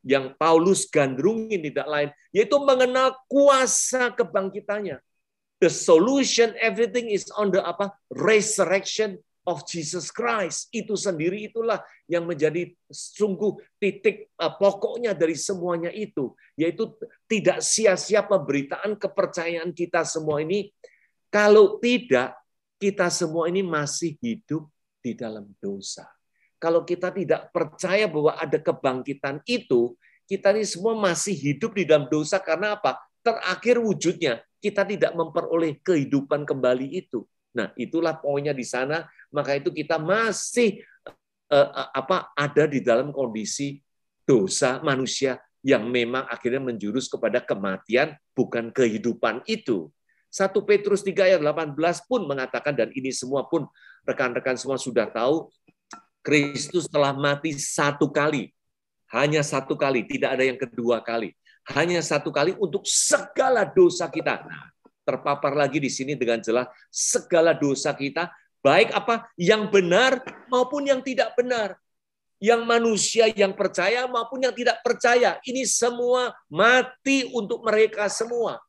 yang Paulus gandrungin tidak lain, yaitu mengenal kuasa kebangkitannya. The solution, everything is on the resurrection of Jesus Christ. Itu sendiri itulah yang menjadi sungguh titik pokoknya dari semuanya itu, yaitu tidak sia-sia pemberitaan kepercayaan kita semua ini. Kalau tidak, kita semua ini masih hidup di dalam dosa. Kalau kita tidak percaya bahwa ada kebangkitan itu, kita ini semua masih hidup di dalam dosa karena apa? Terakhir wujudnya, kita tidak memperoleh kehidupan kembali itu. Nah, itulah poinnya di sana. Maka itu kita masih ada di dalam kondisi dosa manusia yang memang akhirnya menjurus kepada kematian, bukan kehidupan itu. 1 Petrus 3 ayat 18 pun mengatakan, dan ini semua pun rekan-rekan semua sudah tahu, Kristus telah mati satu kali. Hanya satu kali, tidak ada yang kedua kali. Hanya satu kali untuk segala dosa kita. Nah, terpapar lagi di sini dengan jelas segala dosa kita, baik apa yang benar maupun yang tidak benar. Yang manusia yang percaya maupun yang tidak percaya. Ini semua mati untuk mereka semua.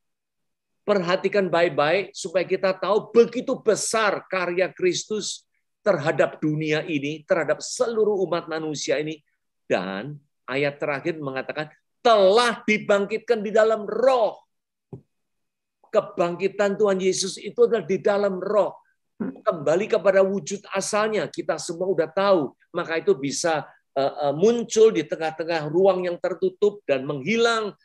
Perhatikan baik-baik supaya kita tahu begitu besar karya Kristus terhadap dunia ini, terhadap seluruh umat manusia ini, Dan ayat terakhir mengatakan telah dibangkitkan di dalam roh. Kebangkitan Tuhan Yesus itu adalah di dalam roh. Kembali kepada wujud asalnya, kita semua udah tahu. Maka itu bisa muncul di tengah-tengah ruang yang tertutup dan menghilang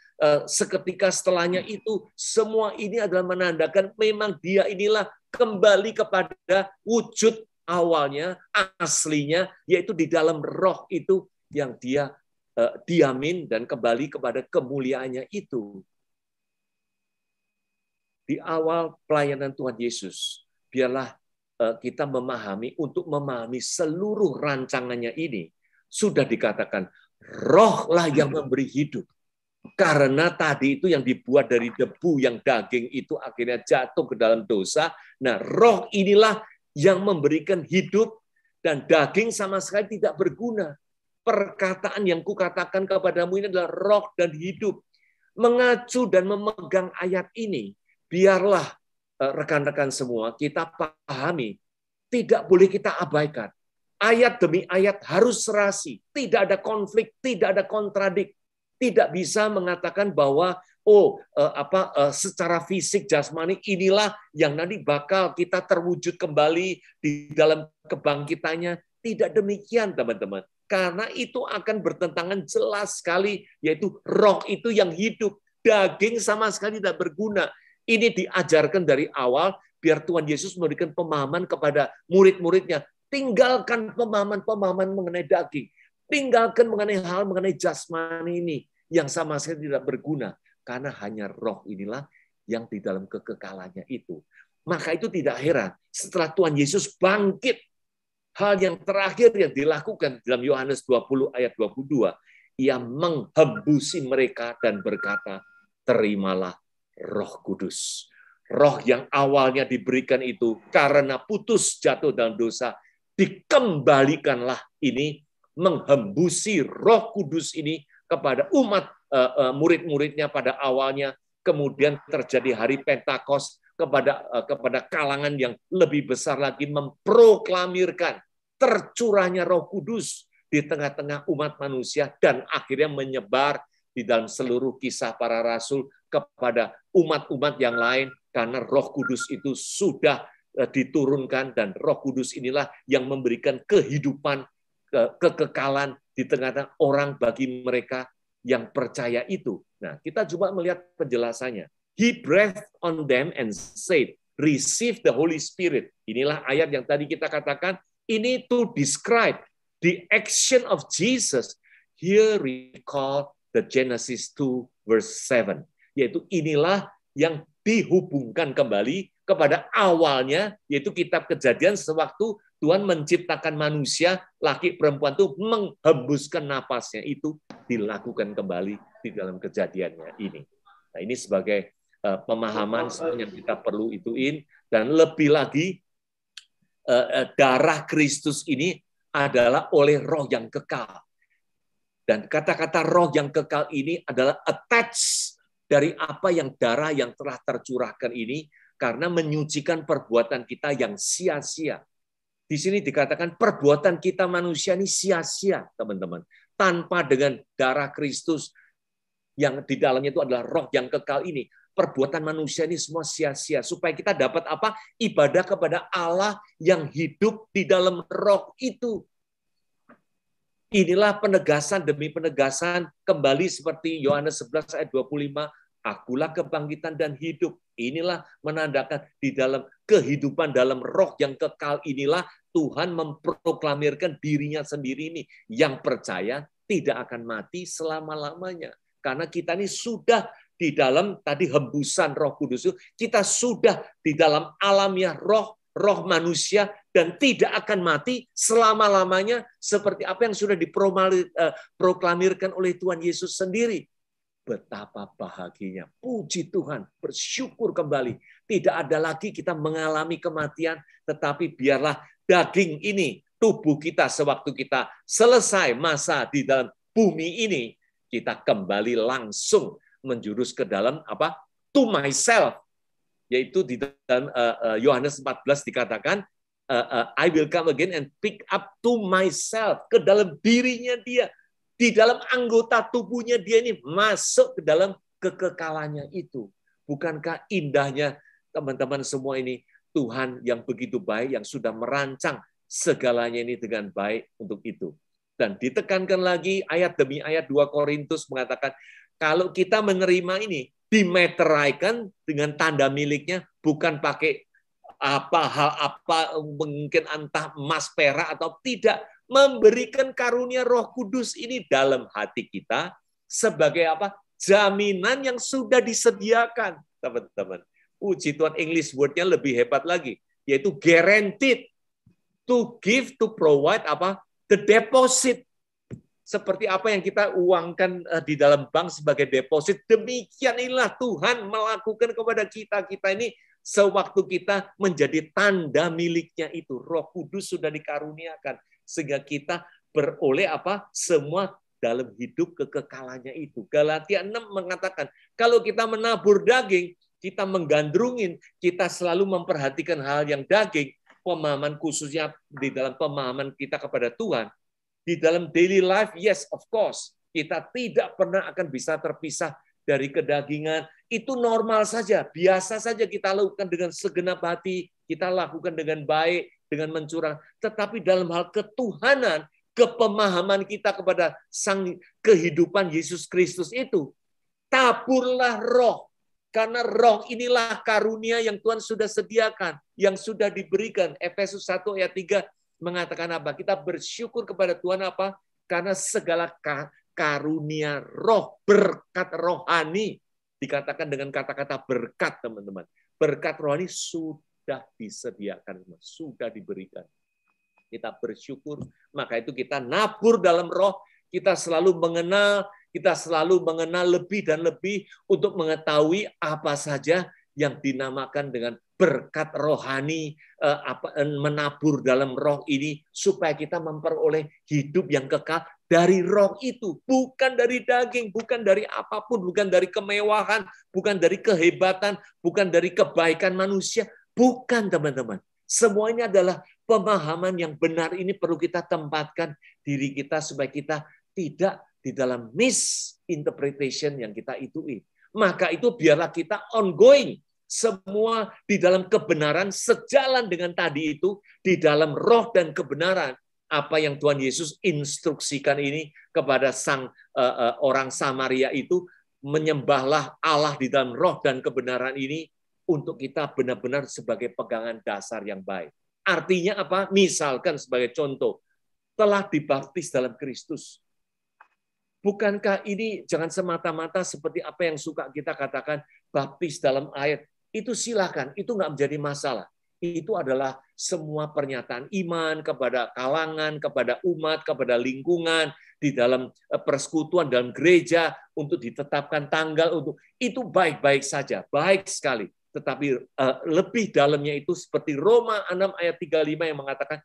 seketika setelahnya itu. Semua ini adalah menandakan memang dia inilah kembali kepada wujud awalnya, aslinya, yaitu di dalam roh itu yang dia diamin dan kembali kepada kemuliaannya itu. Di awal pelayanan Tuhan Yesus, biarlah kita untuk memahami seluruh rancangannya ini, sudah dikatakan, rohlah yang memberi hidup. Karena tadi itu yang dibuat dari debu, yang daging itu akhirnya jatuh ke dalam dosa. Nah, roh inilah yang memberikan hidup, dan daging sama sekali tidak berguna. Perkataan yang kukatakan kepadamu ini adalah roh dan hidup. Mengacu dan memegang ayat ini, biarlah rekan-rekan semua kita pahami, tidak boleh kita abaikan. Ayat demi ayat harus serasi, tidak ada konflik, tidak ada kontradik. Tidak bisa mengatakan bahwa secara fisik jasmani inilah yang nanti bakal kita terwujud kembali di dalam kebangkitannya. Tidak demikian, teman-teman. Karena itu akan bertentangan jelas sekali, yaitu roh itu yang hidup, daging sama sekali tidak berguna. Ini diajarkan dari awal, biar Tuhan Yesus memberikan pemahaman kepada murid-muridnya. Tinggalkan pemahaman-pemahaman mengenai daging. Tinggalkan mengenai jasmani ini yang sama sekali tidak berguna. Karena hanya roh inilah yang di dalam kekekalannya itu. Maka itu tidak heran. Setelah Tuhan Yesus bangkit, hal yang terakhir yang dilakukan dalam Yohanes 20 ayat 22, ia menghembusi mereka dan berkata, terimalah Roh Kudus. Roh yang awalnya diberikan itu karena putus jatuh dalam dosa, dikembalikanlah ini, menghembusi Roh Kudus ini kepada umat murid-muridnya pada awalnya. Kemudian terjadi hari Pentakost kepada kalangan yang lebih besar lagi, memproklamirkan tercurahnya Roh Kudus di tengah-tengah umat manusia, dan akhirnya menyebar di dalam seluruh kisah para rasul kepada umat-umat yang lain, karena Roh Kudus itu sudah diturunkan, dan Roh Kudus inilah yang memberikan kehidupan, kekekalan di tengah-tengah orang bagi mereka yang percaya itu. Nah, kita coba melihat penjelasannya. He breathed on them and said, receive the Holy Spirit. Inilah ayat yang tadi kita katakan, ini to describe the action of Jesus. Here recall the Genesis 2 verse 7. Yaitu inilah yang dihubungkan kembali kepada awalnya, yaitu kitab Kejadian, sewaktu Tuhan menciptakan manusia, laki perempuan itu menghembuskan napasnya, itu dilakukan kembali di dalam kejadiannya ini. Nah, ini sebagai pemahaman yang kita perlu ituin, dan lebih lagi darah Kristus ini adalah oleh roh yang kekal. Dan kata-kata roh yang kekal ini adalah attach dari apa yang darah yang telah tercurahkan ini, karena menyucikan perbuatan kita yang sia-sia. Di sini dikatakan perbuatan kita manusia ini sia-sia, teman-teman. Tanpa dengan darah Kristus yang di dalamnya itu adalah roh yang kekal ini, perbuatan manusia ini semua sia-sia. Supaya kita dapat apa? Ibadah kepada Allah yang hidup di dalam roh itu. Inilah penegasan demi penegasan kembali seperti Yohanes 11 ayat 25, akulah kebangkitan dan hidup. Inilah menandakan di dalam kehidupan dalam roh yang kekal inilah Tuhan memproklamirkan dirinya sendiri ini. Yang percaya tidak akan mati selama-lamanya. Karena kita ini sudah di dalam tadi hembusan Roh Kudus itu, kita sudah di dalam alamiah roh manusia, dan tidak akan mati selama-lamanya seperti apa yang sudah diproklamirkan oleh Tuhan Yesus sendiri. Betapa bahagianya, puji Tuhan, bersyukur kembali. Tidak ada lagi kita mengalami kematian, tetapi biarlah daging ini, tubuh kita sewaktu kita selesai masa di dalam bumi ini, kita kembali langsung menjurus ke dalam apa? To myself. Yaitu di dalam Yohanes 14 dikatakan, I will come again and pick up to myself, ke dalam dirinya dia. di dalam anggota tubuhnya dia ini masuk ke dalam kekekalannya itu. Bukankah indahnya teman-teman semua ini, Tuhan yang begitu baik, yang sudah merancang segalanya ini dengan baik untuk itu. Dan ditekankan lagi ayat demi ayat 2 Korintus mengatakan, kalau kita menerima ini, dimeteraikan dengan tanda miliknya, bukan pakai hal apa mungkin entah emas perak atau tidak, memberikan karunia Roh Kudus ini dalam hati kita sebagai apa? Jaminan yang sudah disediakan, teman-teman. Puji Tuhan, English word-nya lebih hebat lagi, yaitu guaranteed to give, to provide apa? The deposit. Seperti apa yang kita uangkan di dalam bank sebagai deposit, demikian inilah Tuhan melakukan kepada kita. Kita ini sewaktu kita menjadi tanda miliknya itu, Roh Kudus sudah dikaruniakan sehingga kita beroleh apa? Semua dalam hidup kekekalannya itu. Galatia 6 mengatakan, kalau kita menabur daging, kita menggandrungin, kita selalu memperhatikan hal yang daging, pemahaman khususnya di dalam pemahaman kita kepada Tuhan. Di dalam daily life, yes, of course, kita tidak pernah akan bisa terpisah dari kedagingan. Itu normal saja, biasa saja kita lakukan dengan segenap hati, kita lakukan dengan baik, dengan mencurang. Tetapi dalam hal ketuhanan, kepemahaman kita kepada sang kehidupan Yesus Kristus itu, taburlah roh. Karena roh inilah karunia yang Tuhan sudah sediakan, yang sudah diberikan. Efesus 1 ayat 3 mengatakan apa? Kita bersyukur kepada Tuhan apa? Karena segala karunia roh, berkat rohani, dikatakan dengan kata-kata berkat, teman-teman. Berkat rohani sudah disediakan, sudah diberikan. Kita bersyukur, maka itu kita nabur dalam roh, kita selalu mengenal lebih dan lebih untuk mengetahui apa saja yang dinamakan dengan berkat rohani, menabur dalam roh ini, supaya kita memperoleh hidup yang kekal dari roh itu. Bukan dari daging, bukan dari apapun, bukan dari kemewahan, bukan dari kehebatan, bukan dari kebaikan manusia. Bukan, teman-teman. Semuanya adalah pemahaman yang benar ini perlu kita tempatkan diri kita supaya kita tidak di dalam misinterpretation yang kita itui. Maka itu biarlah kita ongoing. Semua di dalam kebenaran sejalan dengan tadi itu, di dalam roh dan kebenaran. Apa yang Tuhan Yesus instruksikan ini kepada sang orang Samaria itu, menyembahlah Allah di dalam roh dan kebenaran ini untuk kita benar-benar sebagai pegangan dasar yang baik. Artinya apa? Misalkan sebagai contoh, telah dibaptis dalam Kristus. Bukankah ini jangan semata-mata seperti apa yang suka kita katakan, baptis dalam air. Itu silakan, itu nggak menjadi masalah. Itu adalah semua pernyataan iman kepada kalangan, kepada umat, kepada lingkungan, di dalam persekutuan, dalam gereja, untuk ditetapkan tanggal, untuk itu baik-baik saja, baik sekali. Tetapi lebih dalamnya itu seperti Roma 6 ayat 35 yang mengatakan,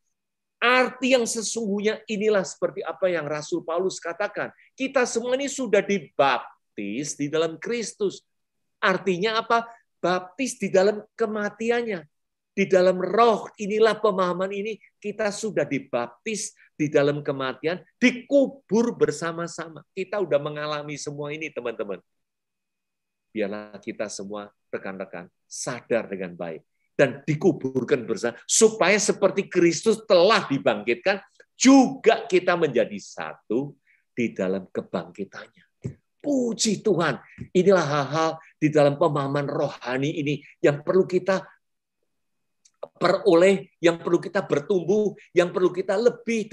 arti yang sesungguhnya inilah seperti apa yang Rasul Paulus katakan. Kita semua ini sudah dibaptis di dalam Kristus. Artinya apa? Baptis di dalam kematiannya. Di dalam roh, inilah pemahaman ini, kita sudah dibaptis di dalam kematian, dikubur bersama-sama. Kita sudah mengalami semua ini, teman-teman. Biarlah kita semua, rekan-rekan, sadar dengan baik. Dan dikuburkan bersama, supaya seperti Kristus telah dibangkitkan, juga kita menjadi satu di dalam kebangkitannya. Puji Tuhan, inilah hal-hal di dalam pemahaman rohani ini yang perlu kita peroleh, yang perlu kita bertumbuh, yang perlu kita lebih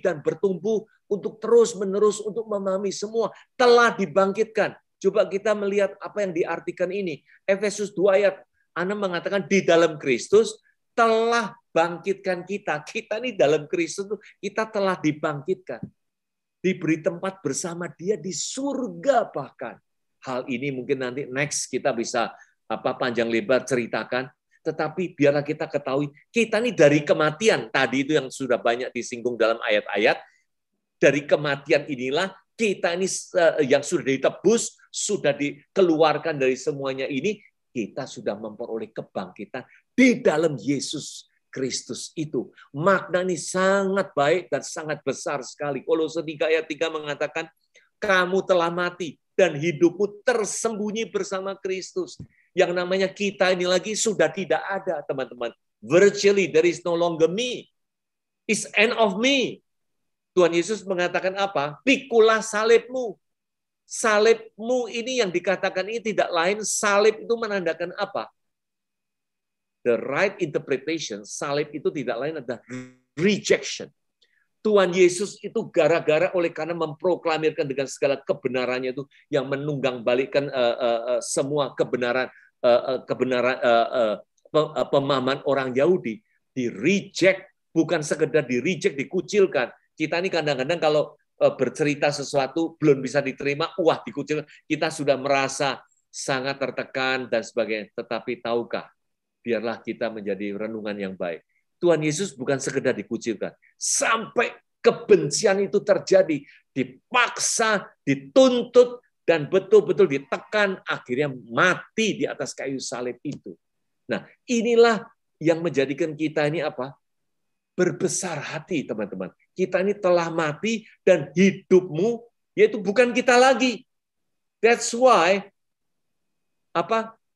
dan bertumbuh untuk terus-menerus untuk memahami semua telah dibangkitkan. Coba kita melihat apa yang diartikan ini. Efesus 2 ayat 6 mengatakan di dalam Kristus telah bangkitkan kita. Kita ini dalam Kristus kita telah dibangkitkan. Diberi tempat bersama Dia di surga bahkan. Hal ini mungkin nanti next kita bisa panjang lebar ceritakan. Tetapi biarlah kita ketahui, kita ini dari kematian, tadi itu yang sudah banyak disinggung dalam ayat-ayat, dari kematian inilah kita ini yang sudah ditebus, sudah dikeluarkan dari semuanya ini, kita sudah memperoleh kebangkitan di dalam Yesus Kristus itu. Makna ini sangat baik dan sangat besar sekali. Kolose 3 ayat 3 mengatakan, kamu telah mati dan hidupmu tersembunyi bersama Kristus. Yang namanya kita ini lagi sudah tidak ada, teman-teman. Virtually, there is no longer me. It's end of me. Tuhan Yesus mengatakan apa? Pikulah salibmu. Salibmu ini yang dikatakan ini tidak lain, salib itu menandakan apa? The right interpretation, salib itu tidak lain adalah rejection. Tuhan Yesus itu gara-gara oleh karena memproklamirkan dengan segala kebenarannya itu yang menunggang balikkan semua kebenaran pemahaman orang Yahudi, di reject, bukan sekedar di reject, dikucilkan. Kita ini kadang-kadang kalau bercerita sesuatu belum bisa diterima, wah dikucilkan, kita sudah merasa sangat tertekan dan sebagainya. Tetapi tahukah, biarlah kita menjadi renungan yang baik. Tuhan Yesus bukan sekedar dikucilkan. Sampai kebencian itu terjadi. Dipaksa, dituntut, dan betul-betul ditekan. Akhirnya mati di atas kayu salib itu. Nah, inilah yang menjadikan kita ini apa? Berbesar hati, teman-teman. Kita ini telah mati dan hidupmu, yaitu bukan kita lagi. That's why,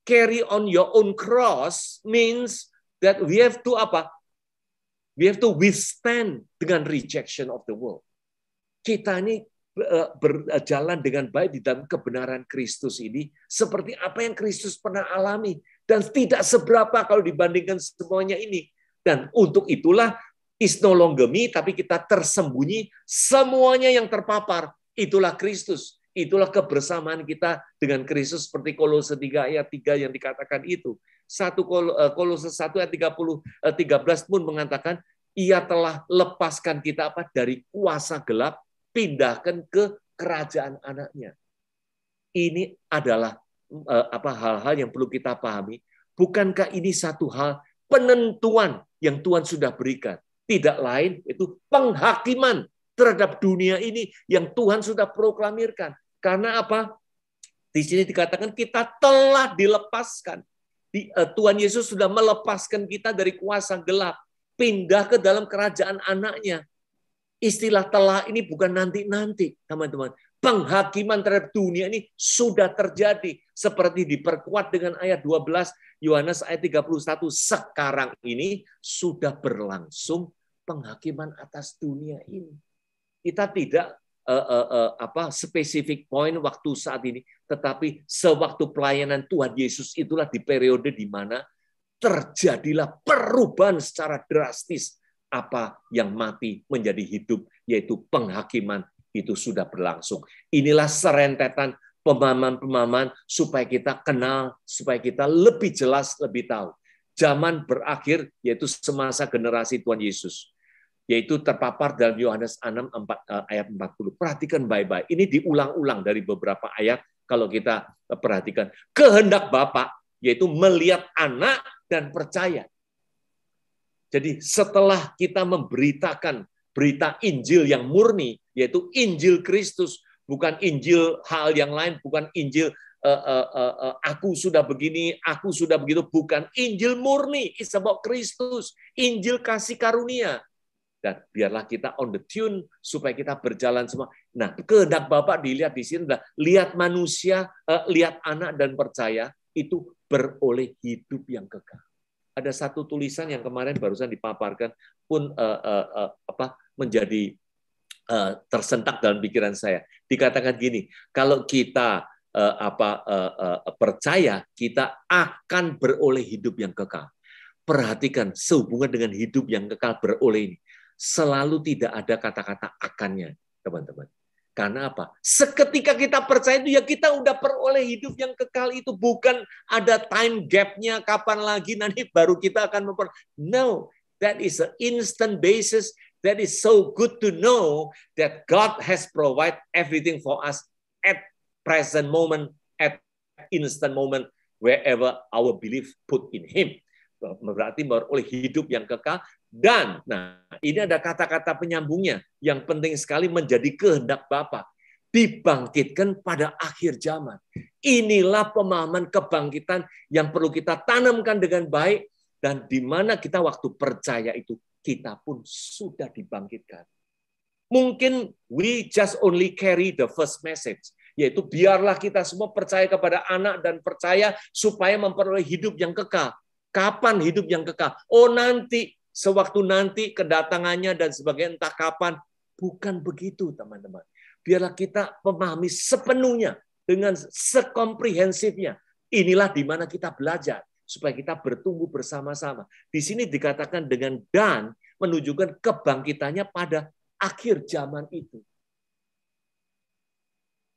carry on your own cross means that we have to apa? We have to withstand dengan rejection of the world. Kita ini berjalan dengan baik di dalam kebenaran Kristus ini seperti apa yang Kristus pernah alami dan tidak seberapa kalau dibandingkan semuanya ini. Dan untuk itulah is no longer me, tapi kita tersembunyi, semuanya yang terpapar itulah Kristus. Itulah kebersamaan kita dengan Kristus seperti Kolose 3 ayat 3 yang dikatakan itu. Kolose 1 ayat 13 pun mengatakan, ia telah lepaskan kita dari kuasa gelap, pindahkan ke kerajaan anaknya. Ini adalah hal-hal yang perlu kita pahami. Bukankah ini satu hal penentuan yang Tuhan sudah berikan? Tidak lain itu penghakiman terhadap dunia ini yang Tuhan sudah proklamirkan. Karena apa? Di sini dikatakan kita telah dilepaskan. Tuhan Yesus sudah melepaskan kita dari kuasa gelap, pindah ke dalam kerajaan anaknya. Istilah telah ini bukan nanti-nanti, teman-teman. Penghakiman terhadap dunia ini sudah terjadi. Seperti diperkuat dengan ayat 12, Yohanes ayat 31. Sekarang ini sudah berlangsung penghakiman atas dunia ini. Kita tidak spesifik poin waktu saat ini, tetapi sewaktu pelayanan Tuhan Yesus itulah di periode di mana terjadilah perubahan secara drastis. Apa yang mati menjadi hidup, yaitu penghakiman itu sudah berlangsung. Inilah serentetan pemahaman-pemahaman supaya kita kenal, supaya kita lebih jelas, lebih tahu. Zaman berakhir, yaitu semasa generasi Tuhan Yesus. Yaitu terpapar dalam Yohanes 6 ayat 40. Perhatikan baik-baik. Ini diulang-ulang dari beberapa ayat kalau kita perhatikan. Kehendak Bapa, yaitu melihat anak dan percaya. Jadi setelah kita memberitakan berita Injil yang murni, yaitu Injil Kristus, bukan Injil hal yang lain, bukan Injil aku sudah begini, aku sudah begitu, bukan. Injil murni, it's about Kristus. Injil kasih karunia. Dan biarlah kita on the tune supaya kita berjalan semua. Nah, kehendak Bapak dilihat di sini adalah lihat manusia, lihat anak dan percaya itu beroleh hidup yang kekal. Ada satu tulisan yang kemarin barusan dipaparkan pun menjadi tersentak dalam pikiran saya. Dikatakan gini, kalau kita percaya, kita akan beroleh hidup yang kekal. Perhatikan sehubungan dengan hidup yang kekal beroleh ini. Selalu tidak ada kata-kata akannya, teman-teman. Karena apa? Seketika kita percaya itu, ya kita udah peroleh hidup yang kekal itu. Bukan ada time gap-nya, kapan lagi nanti baru kita akan memperoleh. No, that is an instant basis. That is so good to know that God has provided everything for us at present moment, at instant moment, wherever our belief put in Him. Berarti beroleh hidup yang kekal. Dan, nah ini ada kata-kata penyambungnya yang penting sekali menjadi kehendak Bapa. Dibangkitkan pada akhir zaman. Inilah pemahaman kebangkitan yang perlu kita tanamkan dengan baik Dan di mana kita waktu percaya itu, kita pun sudah dibangkitkan. Mungkin we just only carry the first message, yaitu biarlah kita semua percaya kepada anak dan percaya supaya memperoleh hidup yang kekal. Kapan hidup yang kekal? Oh nanti, sewaktu nanti kedatangannya dan sebagainya, entah kapan. Bukan begitu teman-teman. Biarlah kita memahami sepenuhnya dengan sekomprehensifnya. Inilah di mana kita belajar supaya kita bertumbuh bersama-sama. Di sini dikatakan dengan dan menunjukkan kebangkitannya pada akhir zaman itu.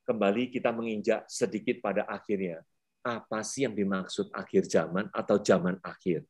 Kembali kita menginjak sedikit pada akhirnya. Apa sih yang dimaksud akhir zaman atau zaman akhir?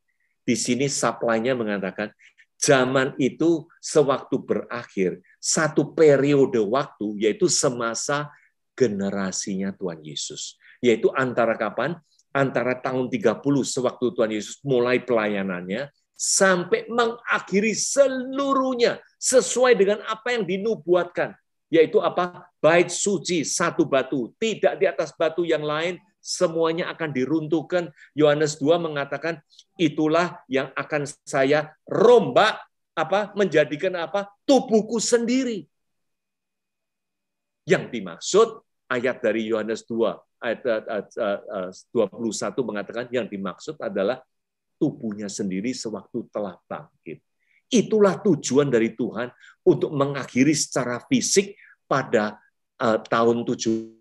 Di sini supply-nya mengatakan zaman itu sewaktu berakhir, satu periode waktu, yaitu semasa generasinya Tuhan Yesus. Yaitu antara kapan? Antara tahun 30 sewaktu Tuhan Yesus mulai pelayanannya, sampai mengakhiri seluruhnya sesuai dengan apa yang dinubuatkan. Yaitu apa? Bait suci, satu batu, tidak di atas batu yang lain, semuanya akan diruntuhkan. Yohanes 2 mengatakan, itulah yang akan saya rombak, menjadikan tubuhku sendiri. Yang dimaksud ayat dari Yohanes 2 ayat 21 mengatakan yang dimaksud adalah tubuhnya sendiri sewaktu telah bangkit. Itulah tujuan dari Tuhan untuk mengakhiri secara fisik pada tahun 70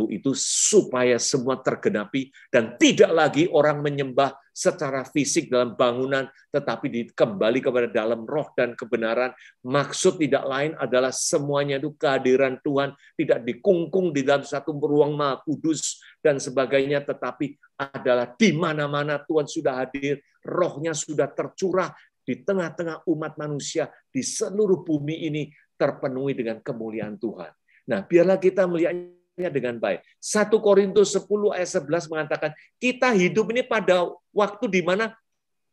itu supaya semua tergenapi dan tidak lagi orang menyembah secara fisik dalam bangunan, tetapi kembali kepada dalam roh dan kebenaran. Maksud tidak lain adalah semuanya itu kehadiran Tuhan tidak dikungkung di dalam satu ruang maha kudus dan sebagainya, tetapi adalah di mana-mana Tuhan sudah hadir, rohnya sudah tercurah di tengah-tengah umat manusia di seluruh bumi ini terpenuhi dengan kemuliaan Tuhan. Nah, biarlah kita melihatnya dengan baik. 1 Korintus 10 ayat 11 mengatakan, kita hidup ini pada waktu di mana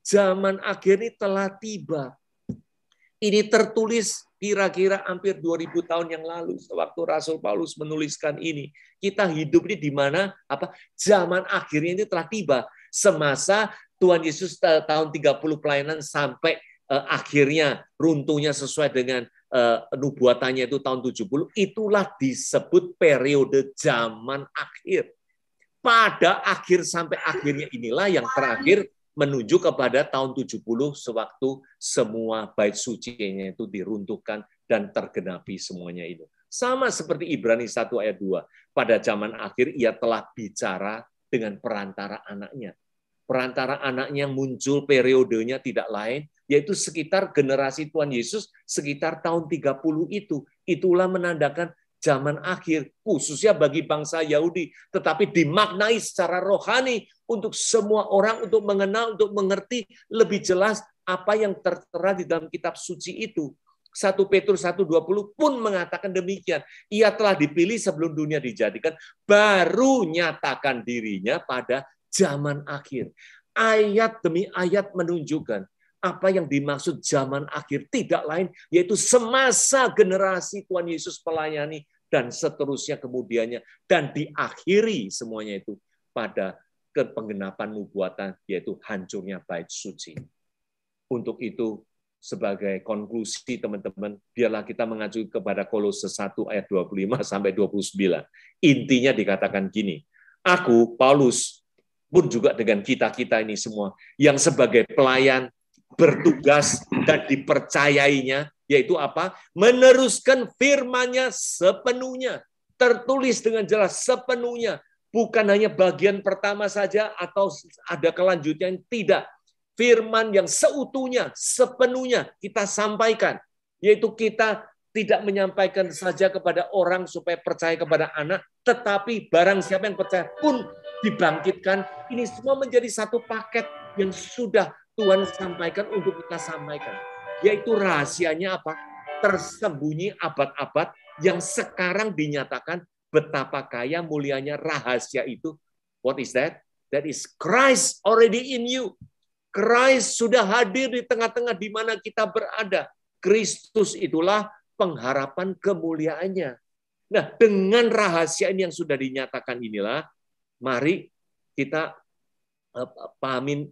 zaman akhir ini telah tiba. Ini tertulis kira-kira hampir 2000 tahun yang lalu, sewaktu Rasul Paulus menuliskan ini. Kita hidup ini di mana zaman akhirnya ini telah tiba. Semasa Tuhan Yesus tahun 30 pelayanan sampai akhirnya runtuhnya sesuai dengan nubuatannya itu tahun 70, itulah disebut periode zaman akhir. Pada akhir sampai akhirnya inilah yang terakhir menuju kepada tahun 70 sewaktu semua bait sucinya itu diruntuhkan dan tergenapi semuanya itu. Sama seperti Ibrani 1 ayat 2. Pada zaman akhir ia telah bicara dengan perantara anaknya. Perantara anaknya muncul periodenya tidak lain, yaitu sekitar generasi Tuhan Yesus, sekitar tahun 30 itu. Itulah menandakan zaman akhir, khususnya bagi bangsa Yahudi, tetapi dimaknai secara rohani untuk semua orang, untuk mengenal, untuk mengerti lebih jelas apa yang tertera di dalam kitab suci itu. 1 Petrus 1:20 pun mengatakan demikian. Ia telah dipilih sebelum dunia dijadikan, baru nyatakan dirinya pada zaman akhir. Ayat demi ayat menunjukkan apa yang dimaksud zaman akhir tidak lain, yaitu semasa generasi Tuhan Yesus pelayani dan seterusnya kemudiannya, dan diakhiri semuanya itu pada penggenapan nubuatan, yaitu hancurnya bait suci. Untuk itu, sebagai konklusi teman-teman, biarlah kita mengacu kepada Kolose 1 ayat 25 sampai 29. Intinya dikatakan gini, aku, Paulus, pun juga dengan kita-kita ini semua, yang sebagai pelayan, bertugas dan dipercayainya, yaitu apa? Meneruskan firman-Nya sepenuhnya. Tertulis dengan jelas sepenuhnya. Bukan hanya bagian pertama saja atau ada kelanjutan, tidak. Firman yang seutuhnya, sepenuhnya kita sampaikan. Yaitu kita tidak menyampaikan saja kepada orang supaya percaya kepada anak, tetapi barang siapa yang percaya pun dibangkitkan. Ini semua menjadi satu paket yang sudah Tuhan sampaikan untuk kita sampaikan. Yaitu rahasianya apa? Tersembunyi abad-abad yang sekarang dinyatakan betapa kaya mulianya rahasia itu. What is that? That is Christ already in you. Christ sudah hadir di tengah-tengah di mana kita berada. Kristus itulah pengharapan kemuliaannya. Nah, dengan rahasia ini yang sudah dinyatakan inilah, mari kita pahamin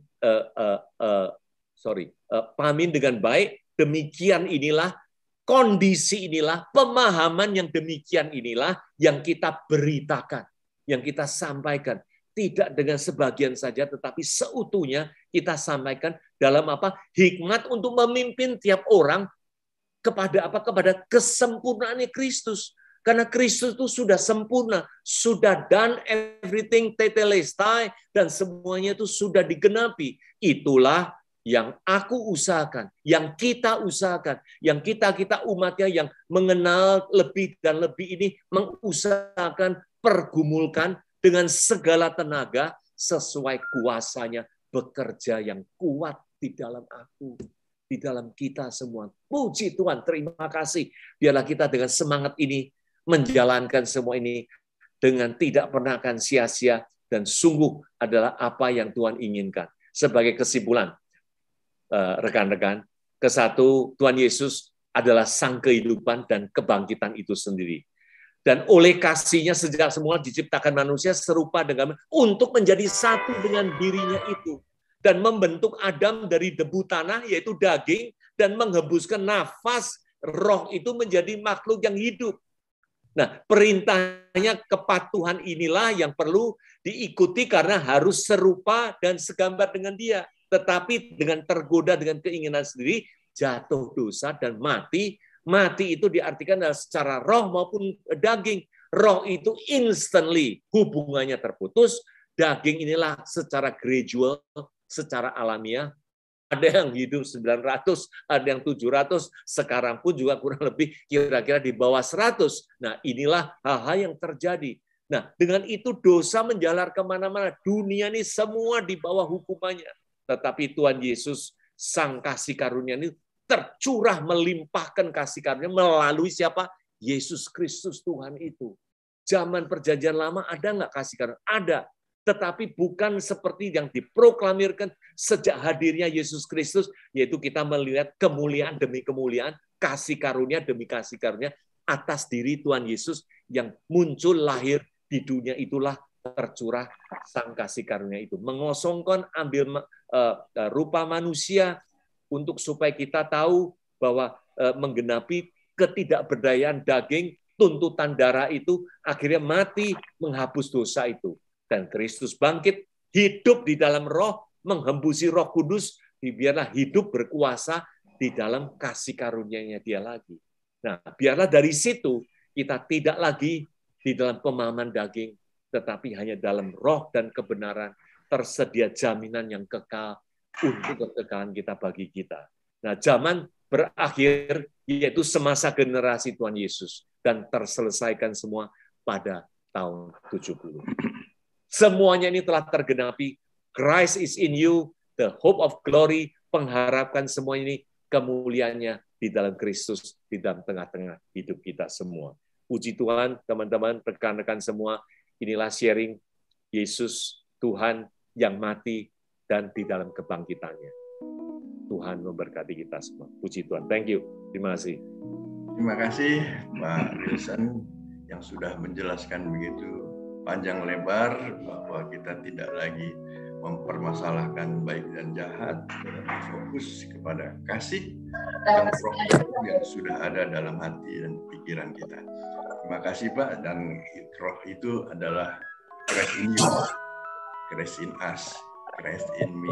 pahamin dengan baik, demikian inilah, kondisi inilah, pemahaman yang demikian inilah yang kita beritakan, yang kita sampaikan. Tidak dengan sebagian saja, tetapi seutuhnya kita sampaikan dalam apa? Hikmat untuk memimpin tiap orang kepada apa? Kepada kesempurnaannya Kristus. Karena Kristus itu sudah sempurna, sudah done everything tetelestai, dan semuanya itu sudah digenapi. Itulah yang aku usahakan, yang kita usahakan, yang kita umatnya yang mengenal lebih dan lebih ini mengusahakan, pergumulkan dengan segala tenaga sesuai kuasanya bekerja yang kuat di dalam aku, di dalam kita semua. Puji Tuhan, terima kasih. Biarlah kita dengan semangat ini menjalankan semua ini dengan tidak pernah akan sia-sia, dan sungguh adalah apa yang Tuhan inginkan. Sebagai kesimpulan, rekan-rekan, kesatu, Tuhan Yesus adalah sang kehidupan dan kebangkitan itu sendiri. Dan oleh kasih-Nya sejak semula diciptakan manusia serupa dengan untuk menjadi satu dengan dirinya itu. Dan membentuk Adam dari debu tanah, yaitu daging, dan menghembuskan nafas roh itu menjadi makhluk yang hidup. Nah, perintahnya kepatuhan inilah yang perlu diikuti karena harus serupa dan segambar dengan Dia. Tetapi dengan tergoda dengan keinginan sendiri, jatuh dosa dan mati. Mati itu diartikan secara roh maupun daging. Roh itu instantly hubungannya terputus. Daging inilah secara gradual, secara alamiah. Ada yang hidup 900, ada yang 700, sekarang pun juga kurang lebih kira-kira di bawah 100. Nah, inilah hal-hal yang terjadi. Nah, dengan itu dosa menjalar kemana-mana. Dunia ini semua di bawah hukumannya. Tetapi Tuhan Yesus, sang kasih karunia ini tercurah melimpahkan kasih karunia melalui siapa? Yesus Kristus Tuhan itu. Zaman perjanjian lama ada nggak kasih karunia? Ada. Tetapi bukan seperti yang diproklamirkan sejak hadirnya Yesus Kristus, yaitu kita melihat kemuliaan demi kemuliaan, kasih karunia demi kasih karunia atas diri Tuhan Yesus yang muncul lahir di dunia, itulah tercurah sang kasih karunia itu. Mengosongkan, ambil rupa manusia untuk supaya kita tahu bahwa menggenapi ketidakberdayaan daging, tuntutan darah itu akhirnya mati menghapus dosa itu. Dan Kristus bangkit, hidup di dalam roh, menghembusi Roh Kudus, biarlah hidup berkuasa di dalam kasih karunia-Nya Dia lagi. Nah, biarlah dari situ kita tidak lagi di dalam pemahaman daging, tetapi hanya dalam roh dan kebenaran tersedia jaminan yang kekal untuk kekekalan kita bagi kita. Nah, zaman berakhir, yaitu semasa generasi Tuhan Yesus, dan terselesaikan semua pada tahun 70. Semuanya ini telah tergenapi. Christ is in you, the hope of glory, pengharapkan semua ini kemuliaannya di dalam Kristus, di dalam tengah-tengah hidup kita semua. Puji Tuhan, teman-teman, rekan-rekan semua, inilah sharing Yesus, Tuhan yang mati dan di dalam kebangkitannya. Tuhan memberkati kita semua. Puji Tuhan. Thank you. Terima kasih. Terima kasih Pak Wilson yang sudah menjelaskan begitu panjang lebar bahwa kita tidak lagi mempermasalahkan baik dan jahat, tetapi fokus kepada kasih dan roh yang sudah ada dalam hati dan pikiran kita. Terima kasih Pak, dan roh itu adalah Christ in you, Christ in us, Christ in me.